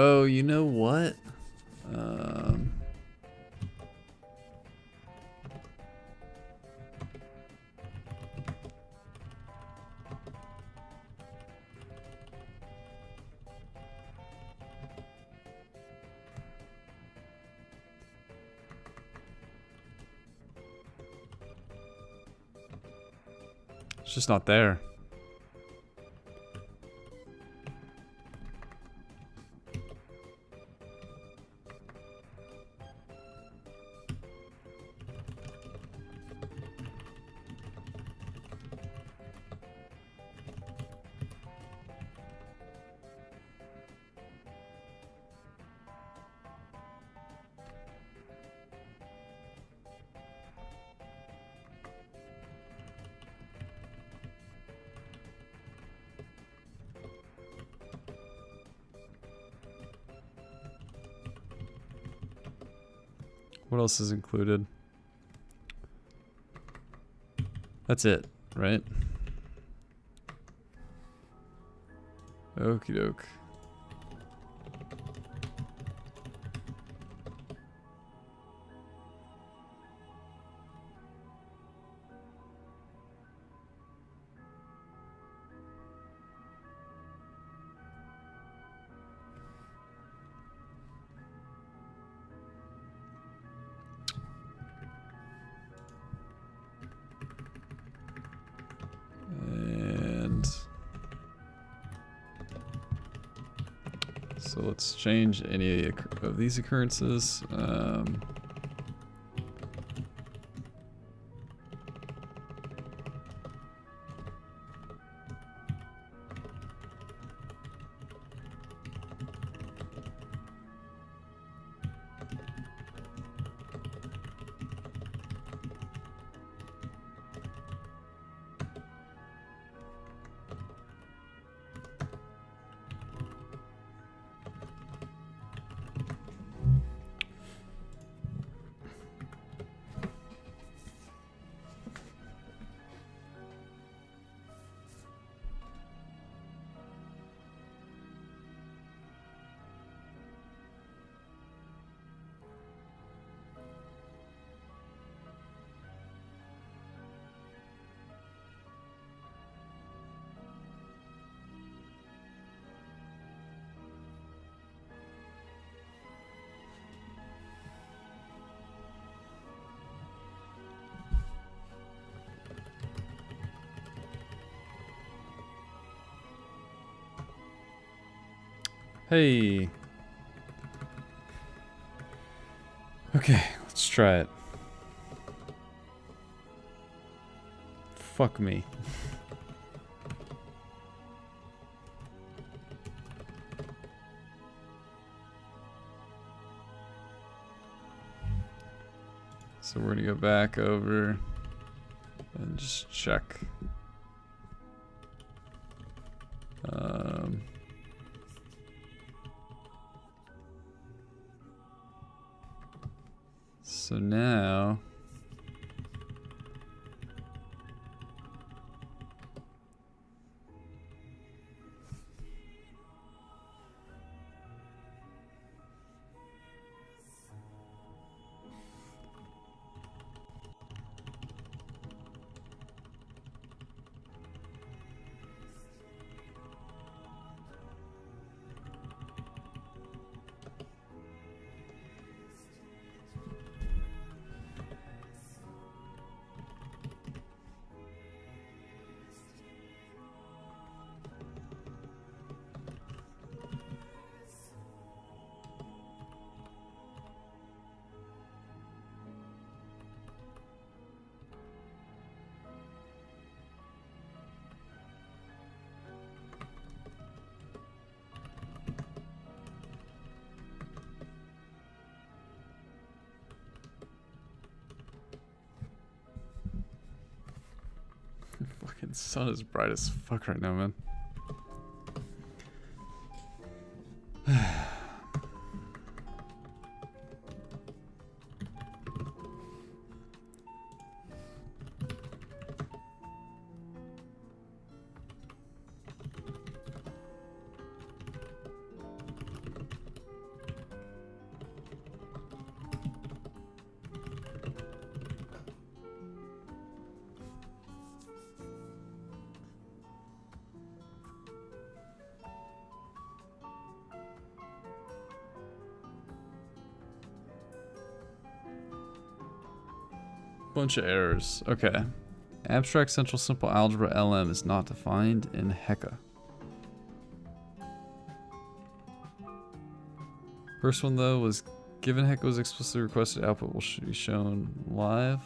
S1: Oh, you know what? It's just not there. What else is included? That's it, right? Okie doke. So let's change any of these occurrences. Hey. Okay, let's try it. Fuck me. So we're gonna go back over and just check. So now fucking sun is bright as fuck right now, man. Bunch of errors. Okay. Abstract Central Simple Algebra LM is not defined in Hecke. First one though was given Hecke was explicitly requested, output will be shown live.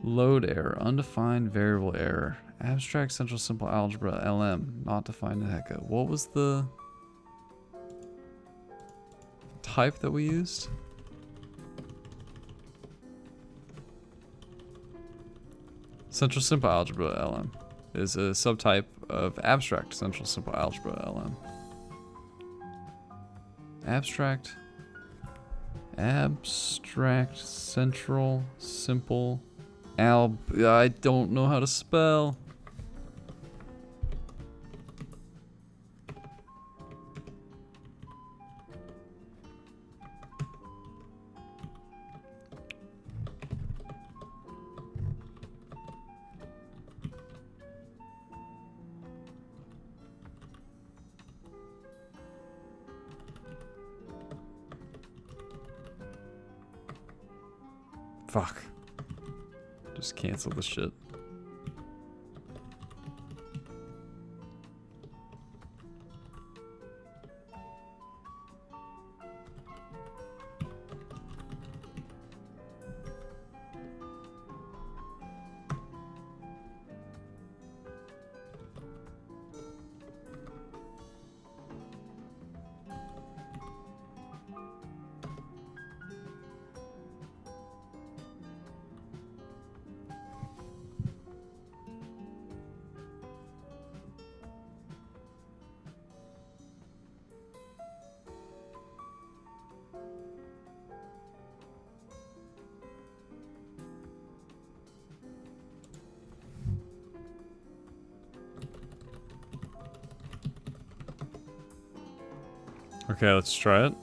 S1: Load error, undefined variable error. Abstract Central Simple Algebra LM not defined in Hecke. What was the type that we used? Central Simple Algebra LM is a subtype of Abstract Central Simple Algebra LM. Abstract Central Simple I don't know how to spell. Fuck. Just cancel the shit. Okay, let's try it.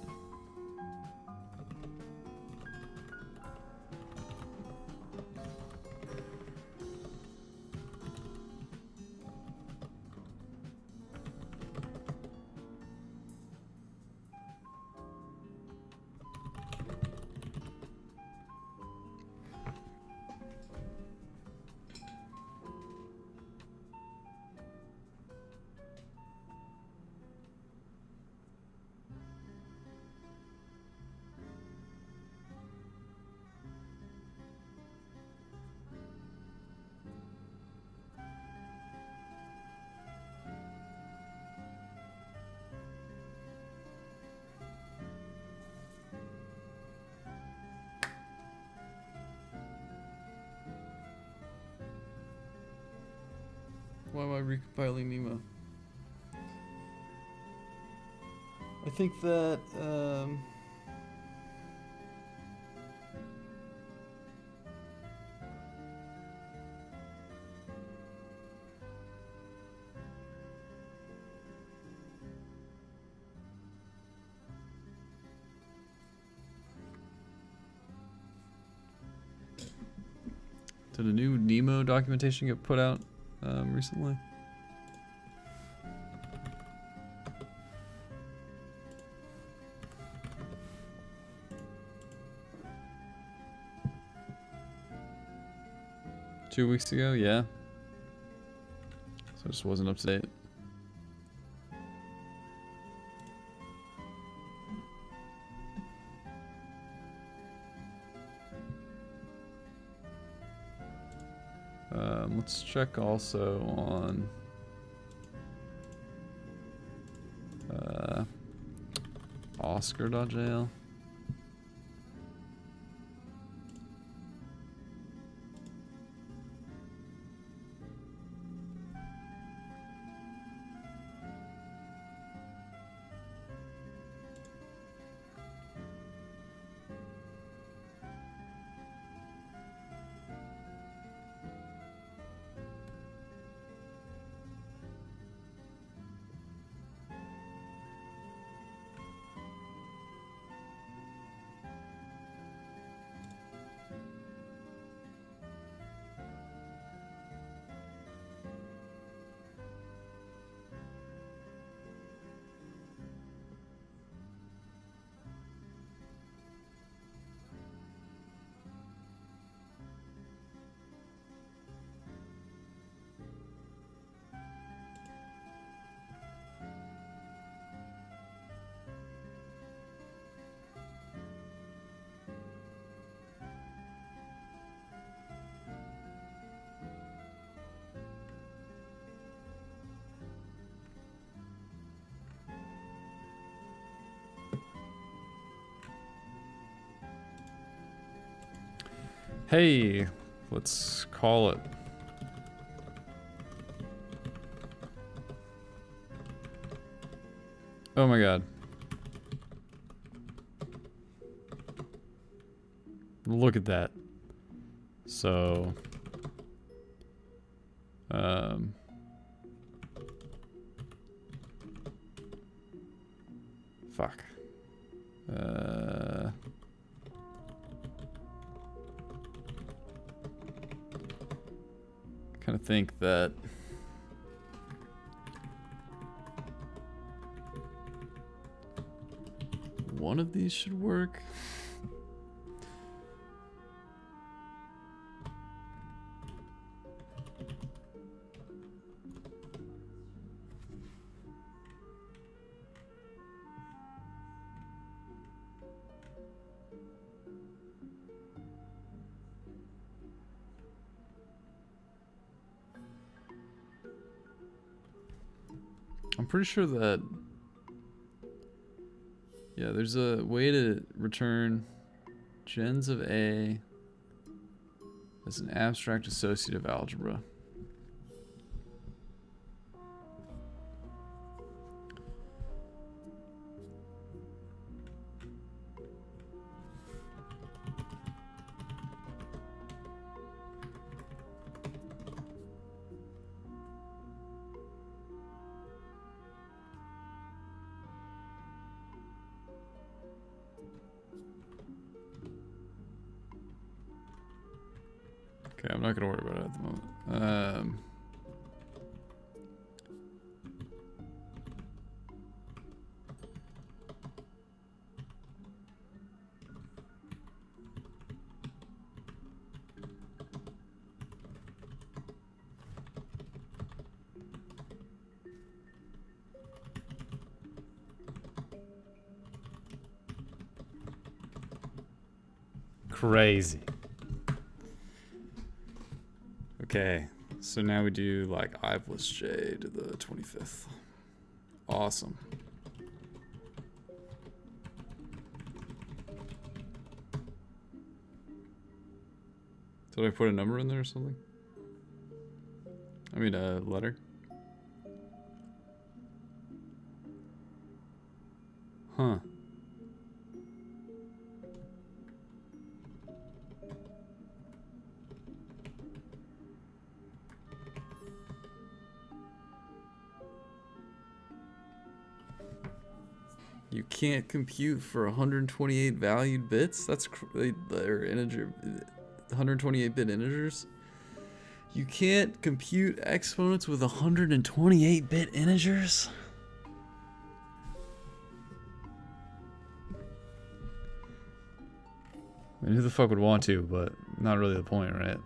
S1: Why am I recompiling Nemo? I think that did a new Nemo documentation get put out recently? Two weeks ago, yeah. So it just wasn't up to date. Let's check also on Oscar.jl. Hey, let's call it. Oh my god. Look at that. So, fuck. Kind of think that one of these should work. I'm pretty sure that, yeah, there's a way to return gens of A as an abstract associative algebra. Okay, I'm not gonna worry about it at the moment. Crazy. Okay, so now we do like I plus j to the 25th. Awesome. Did I put a number in there or something? I mean a letter? Huh. You can't compute for 128 valued bits? That's or integer 128-bit integers? You can't compute exponents with 128-bit integers? I mean, who the fuck would want to, but not really the point, right?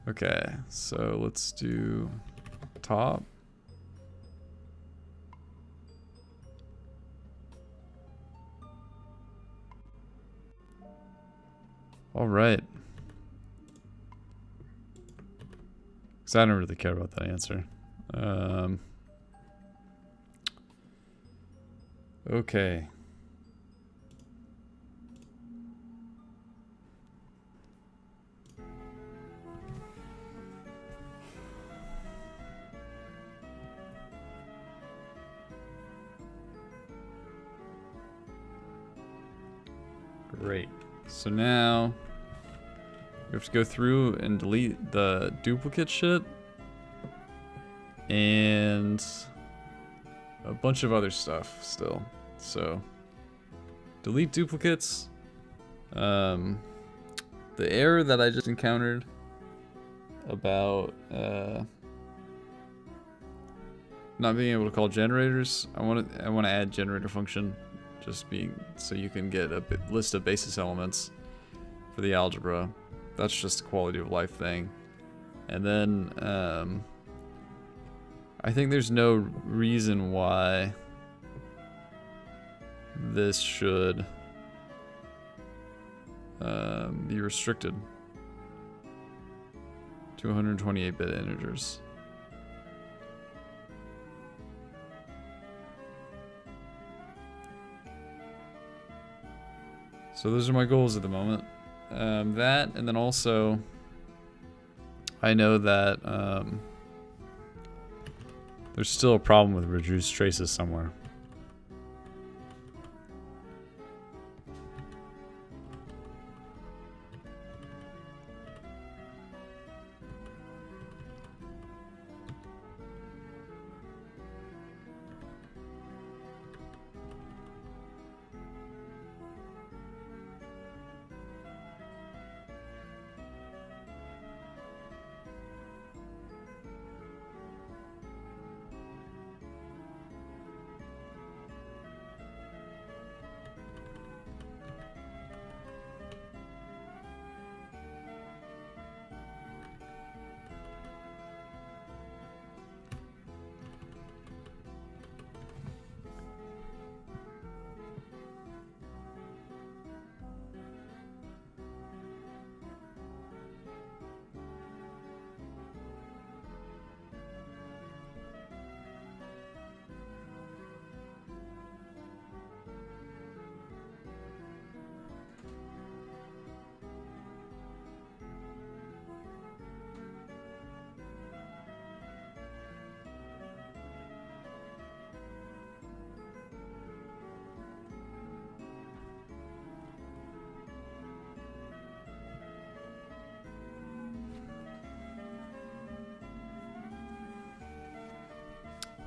S1: Okay, so let's do top. All right. Because I don't really care about that answer. Okay. Great. So now we have to go through and delete the duplicate shit and a bunch of other stuff still. So delete duplicates. The error that I just encountered about not being able to call generators. I want to add generator function, just being so you can get a list of basis elements for the algebra. That's just a quality of life thing. And then I think there's no reason why this should be restricted to 128-bit integers. So those are my goals at the moment. That, and then also, I know that there's still a problem with reduced traces somewhere.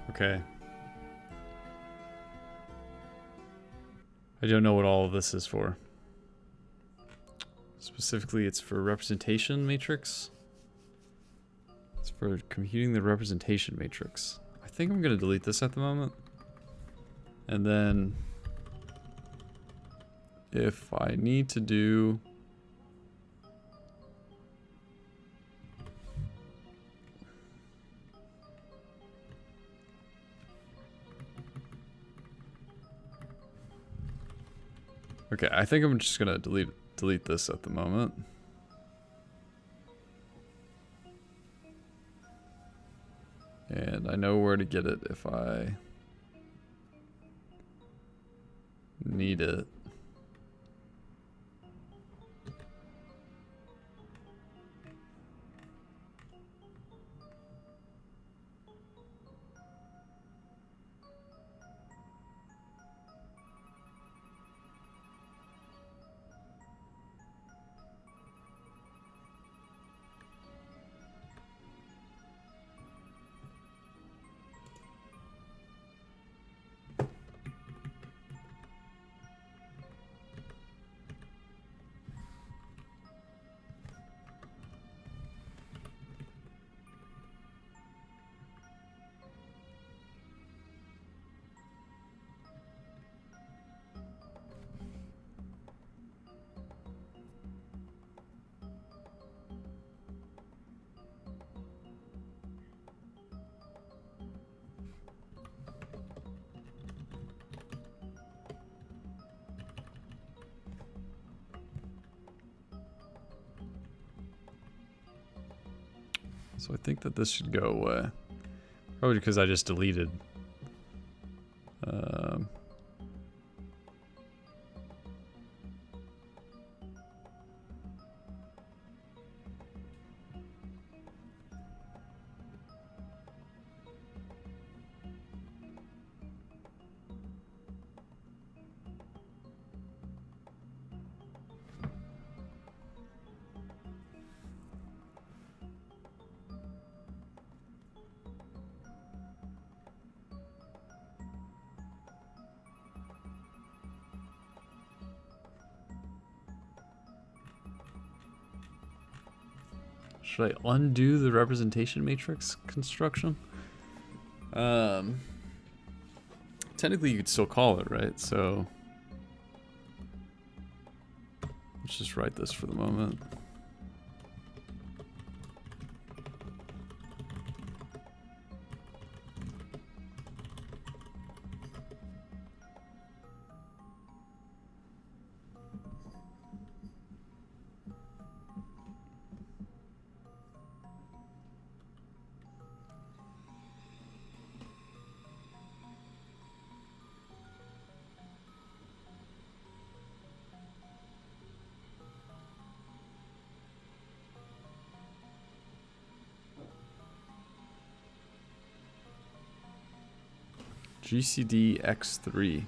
S1: Okay. I don't know what all of this is for. Specifically, it's for representation matrix. It's for computing the representation matrix. I think I'm going to delete this at the moment. And then if I need to do... Okay, I think I'm just gonna delete this at the moment. And I know where to get it if I need it. So I think that this should go away. Probably because I just deleted. Should I undo the representation matrix construction? Technically you could still call it, right? So let's just write this for the moment. GCD X3.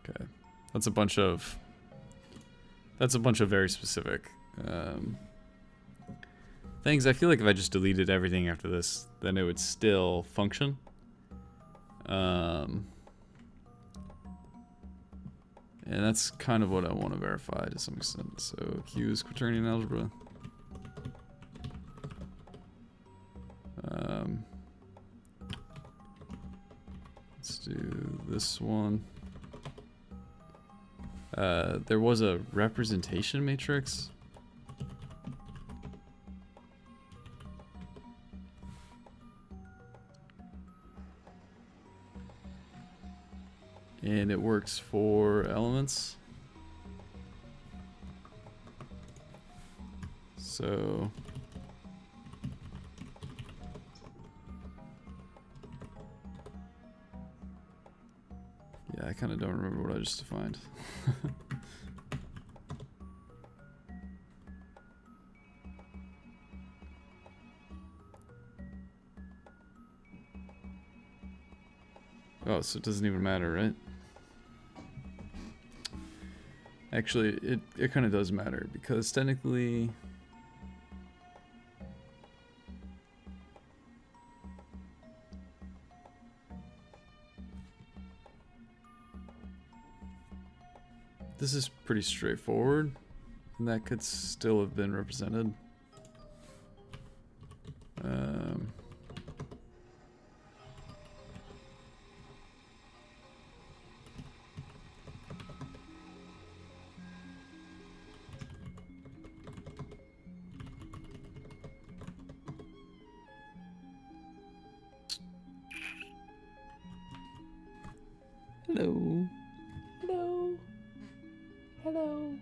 S1: Okay, that's a bunch of very specific things. I feel like if I just deleted everything after this, then it would still function. And that's kind of what I want to verify to some extent. So Q is quaternion algebra. Let's do this one. There was a representation matrix. And it works for elements. So yeah, I kind of don't remember what I just defined. Oh, so it doesn't even matter, right? Actually, it kind of does matter, because technically this is pretty straightforward, and that could still have been represented. Hello.
S2: Hello. Hello.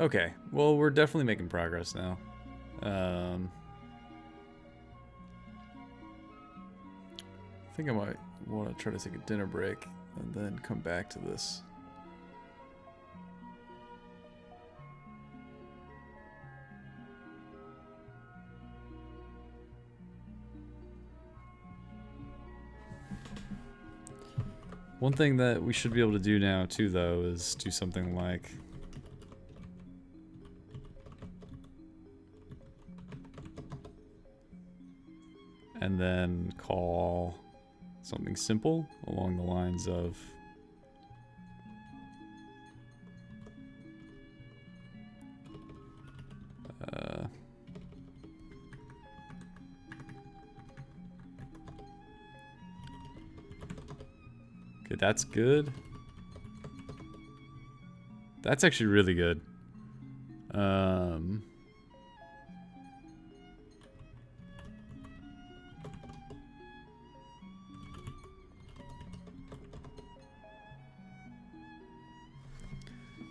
S1: Okay, well, we're definitely making progress now. I think I might want to try to take a dinner break and then come back to this. One thing that we should be able to do now too, though, is do something like and then call something simple along the lines of okay, that's good. That's actually really good.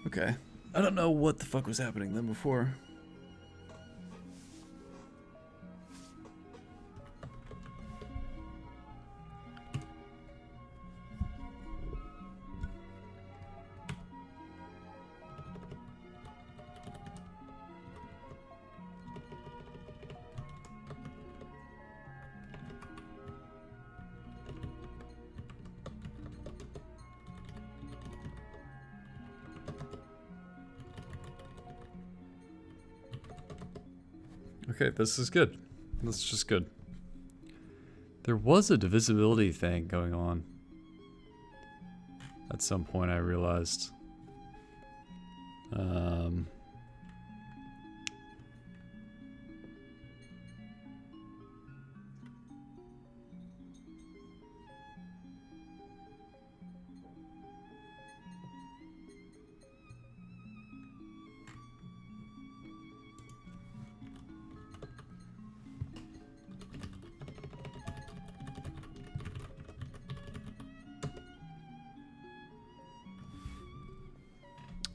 S1: Okay. I don't know what the fuck was happening then before. Okay, this is good. This is just good. There was a divisibility thing going on. At some point I realized.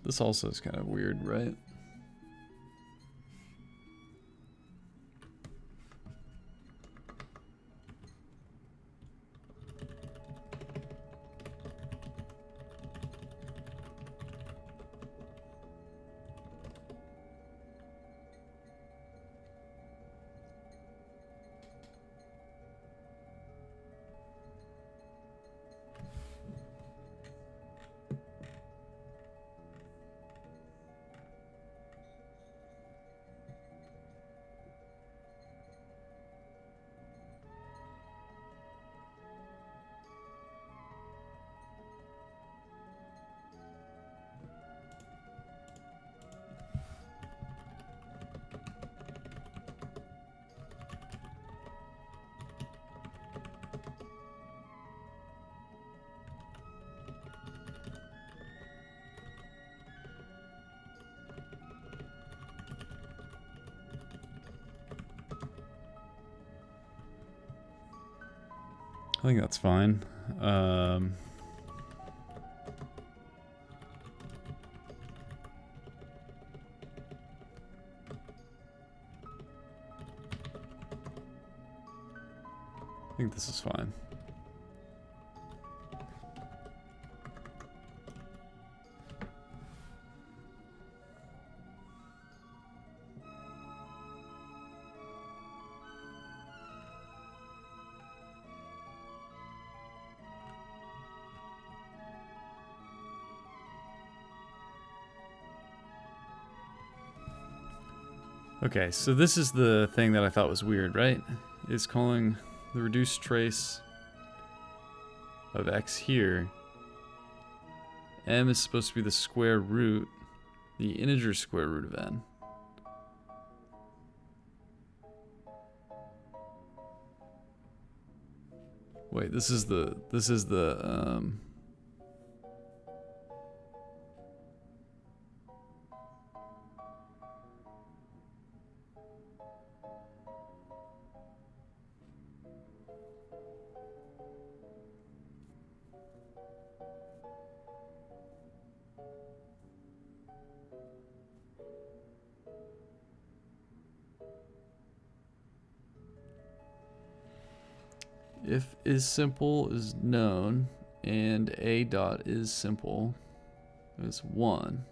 S1: This also is kind of weird, right? I think that's fine. I think this is fine. Okay, so this is the thing that I thought was weird, right? Is calling the reduced trace of x here. M is supposed to be the square root, the integer square root of n. Wait, this is the if is simple is known and a dot is simple is 1.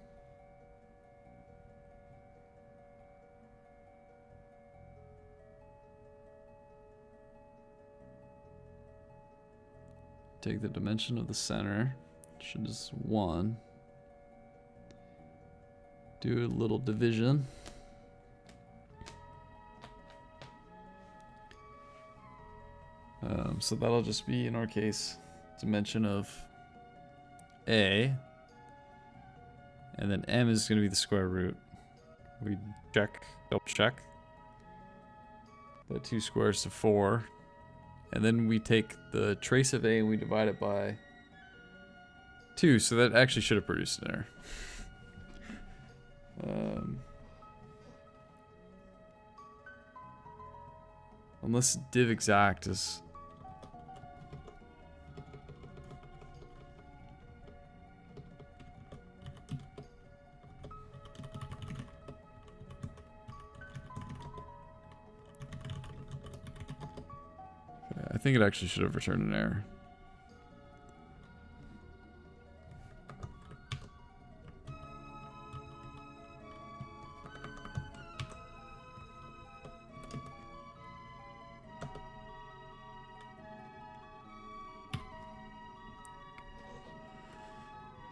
S1: Take the dimension of the center, which is 1. Do a little division. So that'll just be, in our case, dimension of a. And then m is going to be the square root. We double check. That 2 squares to 4. And then we take the trace of a and we divide it by 2. So that actually should have produced an error. Unless div exact is... I think it actually should have returned an error.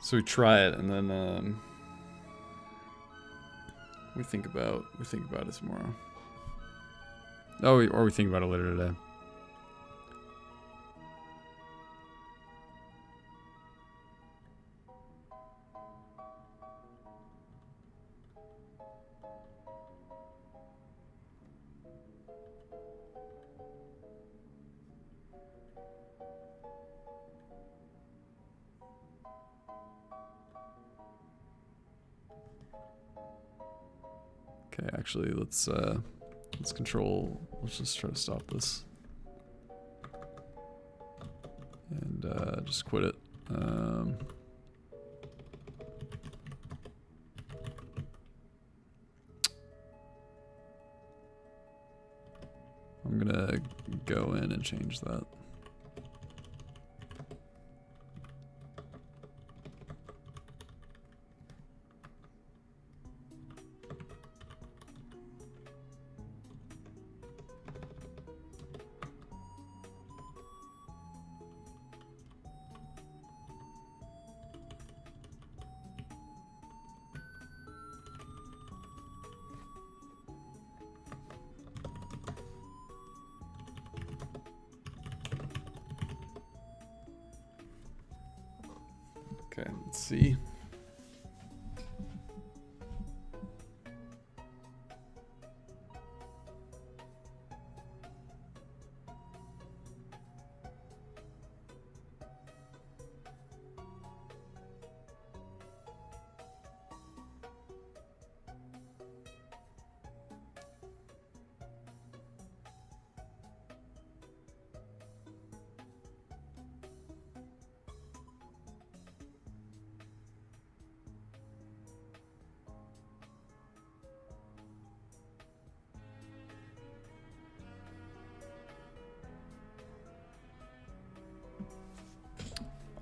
S1: So we try it and then we think about it tomorrow. Oh, or we think about it later today. Okay, actually, let's control. Let's just try to stop this and just quit it. I'm gonna go in and change that. Okay, let's see.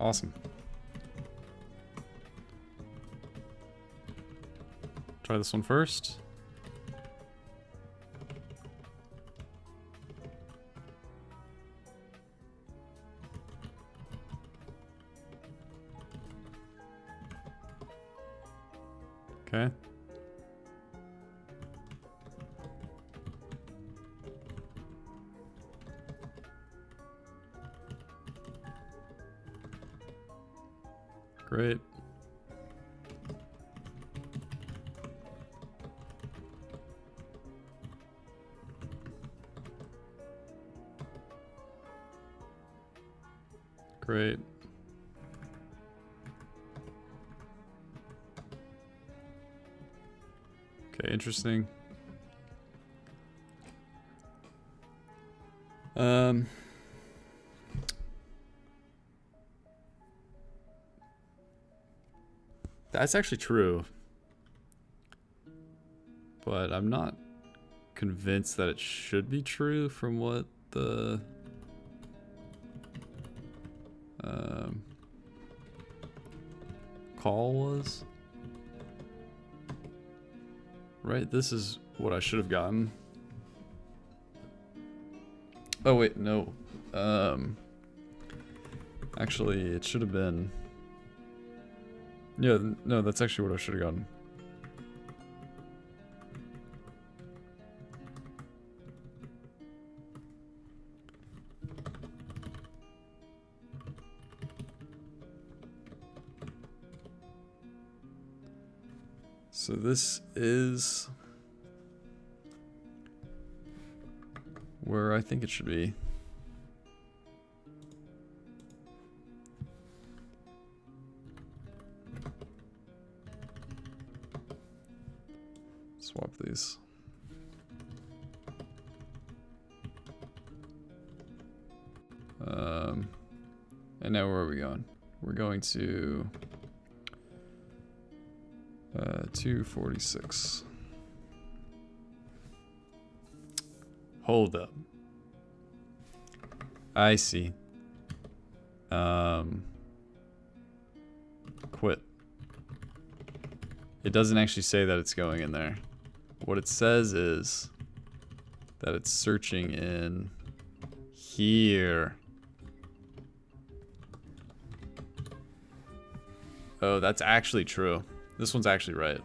S1: Awesome. Try this one first. Okay. Great. Great. Okay, interesting. That's actually true. But I'm not convinced that it should be true from what the call was. Right, this is what I should have gotten. Oh wait, no. Actually, it should have been... Yeah, no, that's actually what I should have gotten. So this is where I think it should be. Swap these. And now where are we going? We're going to 246. Hold up. I see. Quit. It doesn't actually say that it's going in there. What it says is that it's searching in here. Oh, that's actually true. This one's actually right.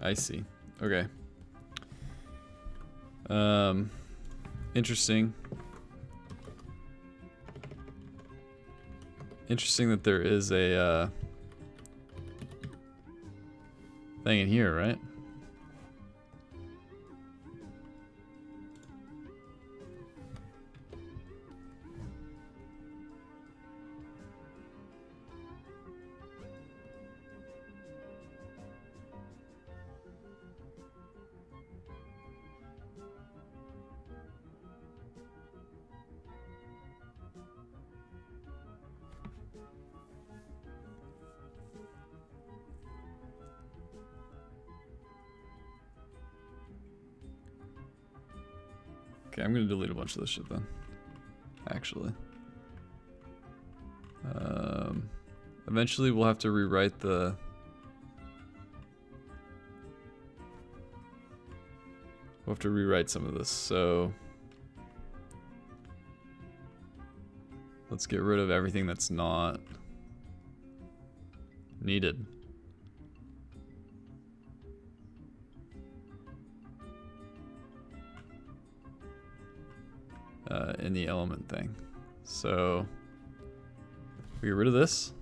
S1: I see. Okay. Interesting. Interesting that there is a thing in here, right? Okay, I'm gonna delete a bunch of this shit then. Actually. Eventually we'll have to rewrite the... We'll have to rewrite some of this, so... Let's get rid of everything that's not needed. In the element thing. So we get rid of this.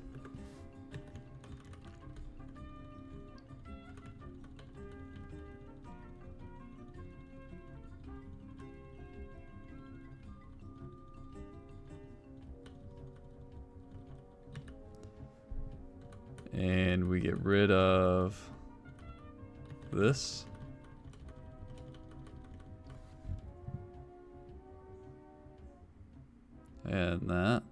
S1: And we get rid of this. And that.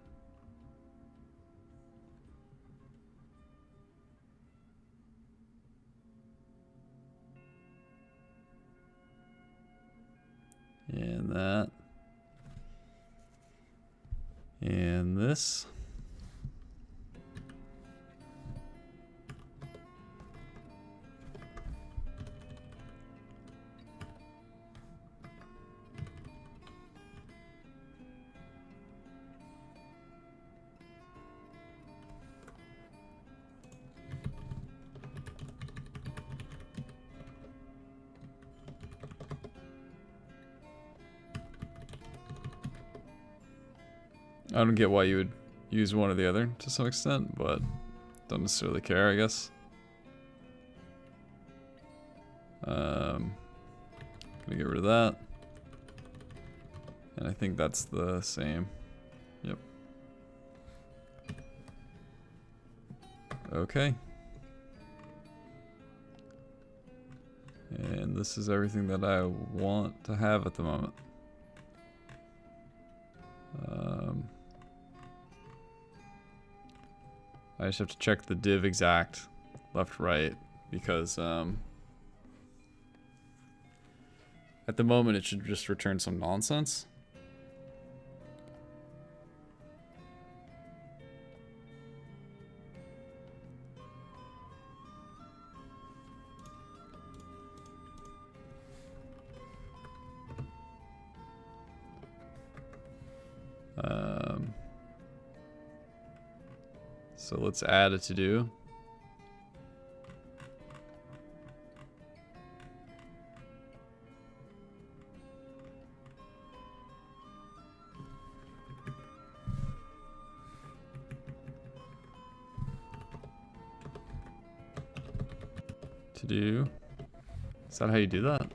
S1: And that. And this. I don't get why you would use one or the other to some extent, but don't necessarily care, I guess. Gonna get rid of that. And I think that's the same. Yep. Okay. And this is everything that I want to have at the moment. I just have to check the div exact left right because at the moment it should just return some nonsense. So let's add a to-do. To-do. Is that how you do that?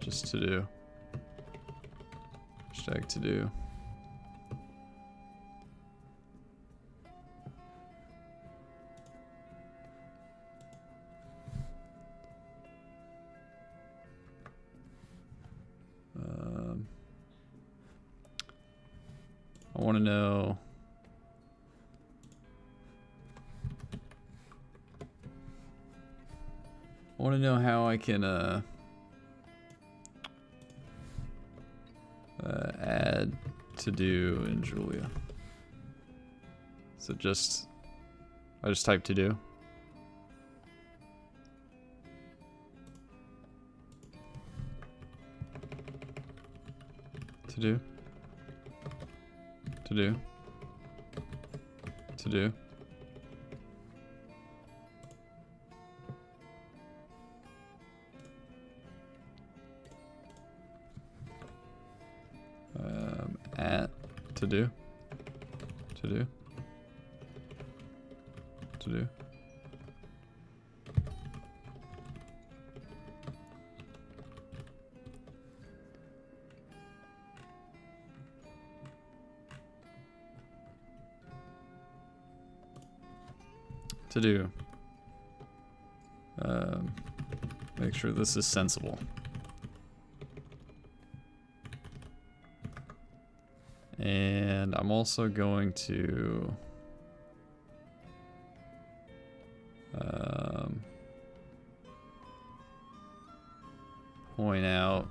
S1: Just to-do. Hashtag to-do. I want to know. I want to know how I can add to do in Julia. So just I just type to do. To do. To do. To do. At to do. To do. To do. To do. Make sure this is sensible. And I'm also going to point out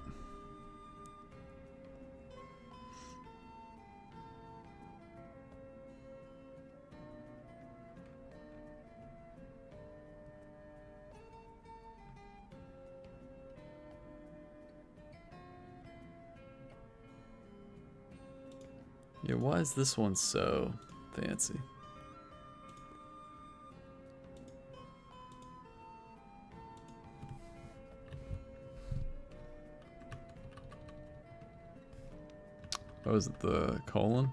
S1: yeah, why is this one so fancy? Oh, is it the colon?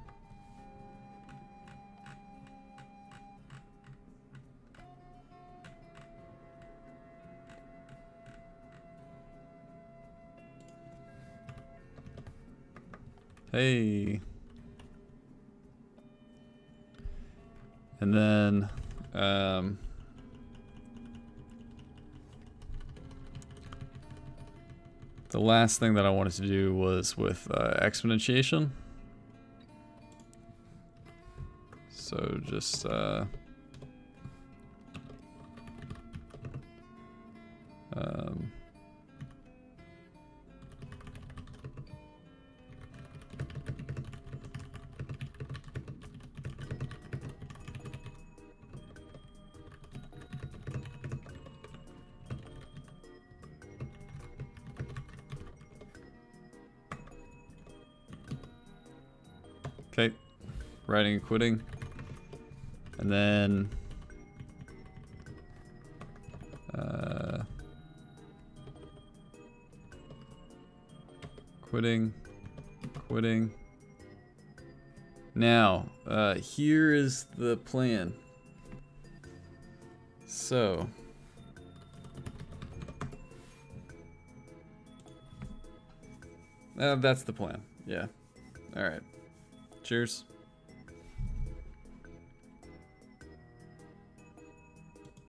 S1: Hey. And then The last thing that I wanted to do was with exponentiation. So just okay, writing and quitting, and then quitting. Now, here is the plan. So, that's the plan. Yeah. All right. Cheers.